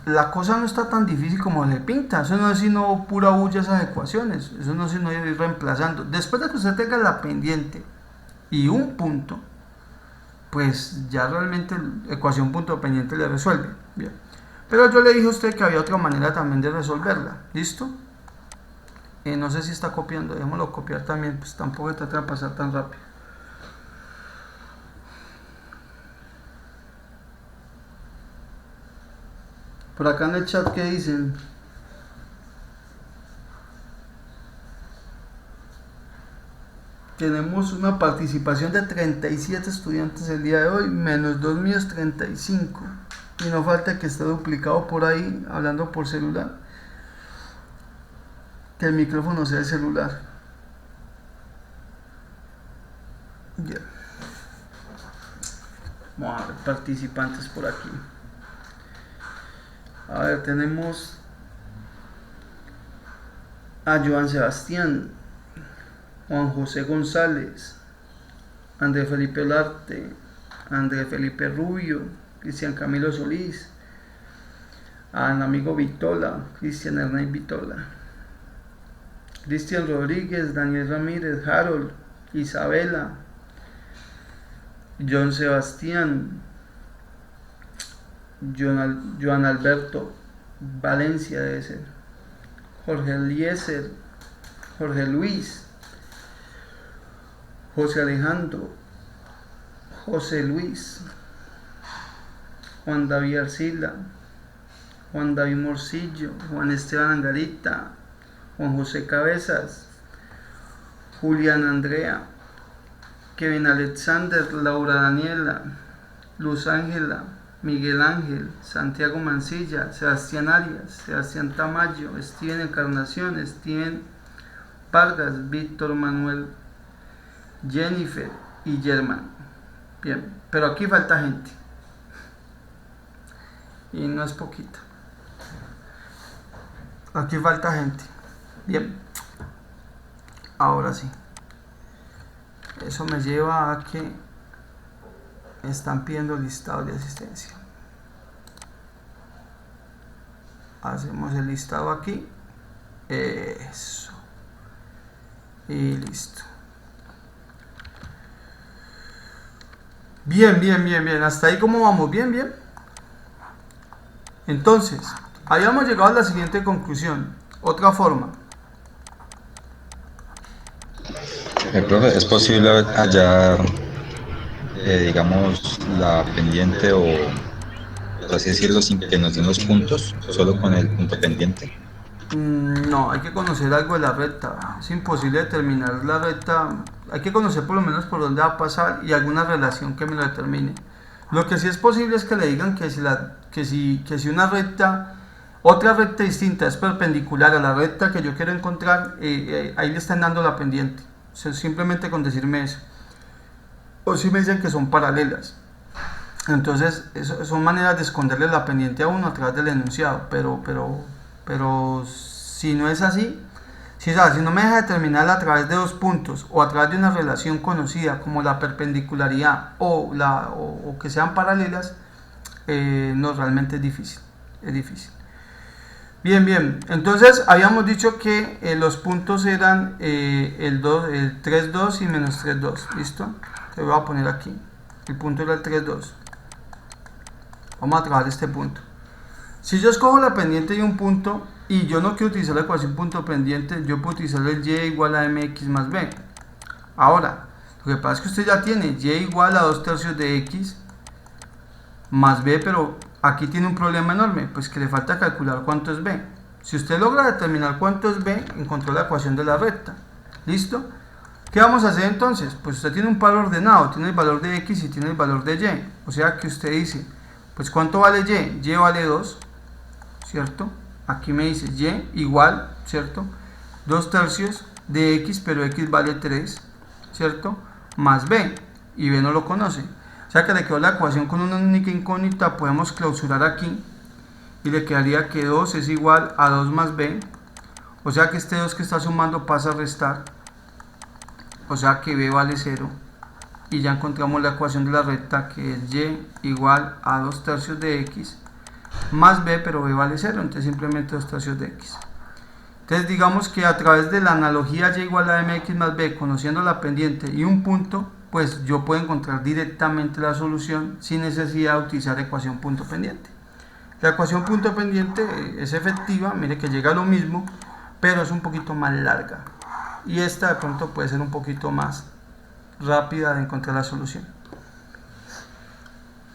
la cosa no está tan difícil como le pinta. Eso no es sino pura bulla esas ecuaciones. Eso no es sino ir reemplazando. Después de que usted tenga la pendiente y un punto, pues ya realmente la ecuación punto pendiente le resuelve. Bien. Pero yo le dije a usted que había otra manera también de resolverla. ¿Listo? No sé si está copiando. Déjamelo copiar también. Pues tampoco trata de pasar tan rápido. Por acá en el chat, ¿qué dicen? Tenemos una participación de 37 estudiantes el día de hoy, menos 2 míos, 35. Y no falta que esté duplicado por ahí, hablando por celular. Que el micrófono sea el celular. Ya. Vamos a ver participantes por aquí. A ver, tenemos a Joan Sebastián, Juan José González, André Felipe Olarte, André Felipe Rubio, Cristian Camilo Solís, al amigo Vitola, Cristian Hernán Vitola, Cristian Rodríguez, Daniel Ramírez, Harold, Isabela, John Sebastián, Joan Alberto Valencia debe ser, Jorge Eliezer, Jorge Luis, José Alejandro, José Luis, Juan David Arcila, Juan David Morcillo, Juan Esteban Angarita, Juan José Cabezas, Julián Andrea, Kevin Alexander, Laura Daniela, Luz Ángela, Miguel Ángel, Santiago Mancilla, Sebastián Arias, Sebastián Tamayo, Steven Encarnación, Steven Vargas, Víctor Manuel, Jennifer y Germán. Bien, pero aquí falta gente. Y no es poquito. Aquí falta gente. Bien. Ahora sí. Eso me lleva a que están pidiendo listado de asistencia. Hacemos el listado aquí. Eso. Y listo. Bien, bien, bien, bien. Hasta ahí, ¿cómo vamos? Bien, bien. Entonces, habíamos llegado a la siguiente conclusión. Otra forma. Profe, ¿es posible hallar, digamos, la pendiente o por así decirlo, sin que nos den los puntos, solo con el punto pendiente. No, hay que conocer algo de la recta. Es imposible determinar la recta. Hay que conocer por lo menos por dónde va a pasar y alguna relación que me lo determine. Lo que sí es posible es que le digan que si una recta, otra recta distinta es perpendicular a la recta que yo quiero encontrar, ahí le están dando la pendiente. O sea, simplemente con decirme eso. O si me dicen que son paralelas. Entonces, son maneras de esconderle la pendiente a uno a través del enunciado. Pero si no es así, si no me deja determinarla a través de dos puntos o a través de una relación conocida como la perpendicularidad o que sean paralelas, no, realmente es difícil. Bien, entonces habíamos dicho que los puntos eran el 3,2 y menos 3,2, ¿listo? Te voy a poner aquí, el punto era el 3,2. Vamos a trabajar este punto. Si yo escojo la pendiente de un punto y yo no quiero utilizar la ecuación punto pendiente, yo puedo utilizar el y igual a mx más b. Ahora, lo que pasa es que usted ya tiene y igual a 2/3 de x más b, pero aquí tiene un problema enorme, pues que le falta calcular cuánto es b. Si usted logra determinar cuánto es b, encontró la ecuación de la recta. ¿Listo? ¿Qué vamos a hacer entonces? Pues usted tiene un par ordenado, tiene el valor de x y tiene el valor de y. O sea que usted dice, pues ¿cuánto vale y? Y vale 2, ¿cierto? Aquí me dice y igual, ¿cierto? 2/3 de x, pero x vale 3, ¿cierto? Más b, y b no lo conoce. O sea que le quedó la ecuación con una única incógnita, podemos clausurar aquí, y le quedaría que 2 es igual a 2 más b, o sea que este 2 que está sumando pasa a restar, o sea que b vale 0, y ya encontramos la ecuación de la recta, que es y igual a 2/3 de x, más b, pero b vale 0, entonces simplemente 2/3 de x. Entonces digamos que a través de la analogía y igual a mx más b, conociendo la pendiente y un punto, pues yo puedo encontrar directamente la solución sin necesidad de utilizar ecuación punto pendiente. La ecuación punto pendiente es efectiva, mire que llega a lo mismo, pero es un poquito más larga. Y esta de pronto puede ser un poquito más rápida de encontrar la solución.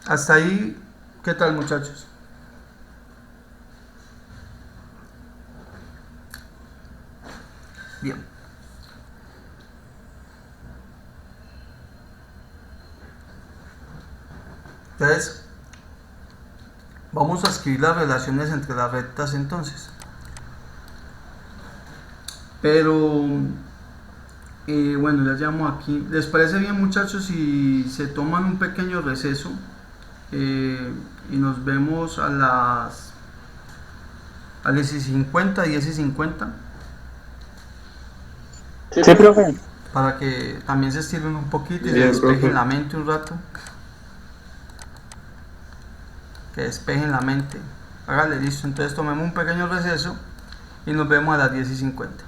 Hasta ahí, ¿qué tal, muchachos? Bien. Entonces, vamos a escribir las relaciones entre las rectas entonces. Pero, bueno, ya llamo aquí. ¿Les parece bien, muchachos, si se toman un pequeño receso? Y nos vemos a las 10:50, 10:50. Sí, profe. Para que también se estiren un poquito y Bien, se despejen profe. la mente un rato. Que despejen la mente. Hágale, listo. Entonces tomemos un pequeño receso y nos vemos a las 10:50.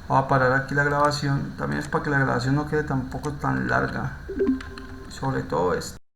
Voy a parar aquí la grabación. También es para que la grabación no quede tampoco tan larga. Sobre todo esto.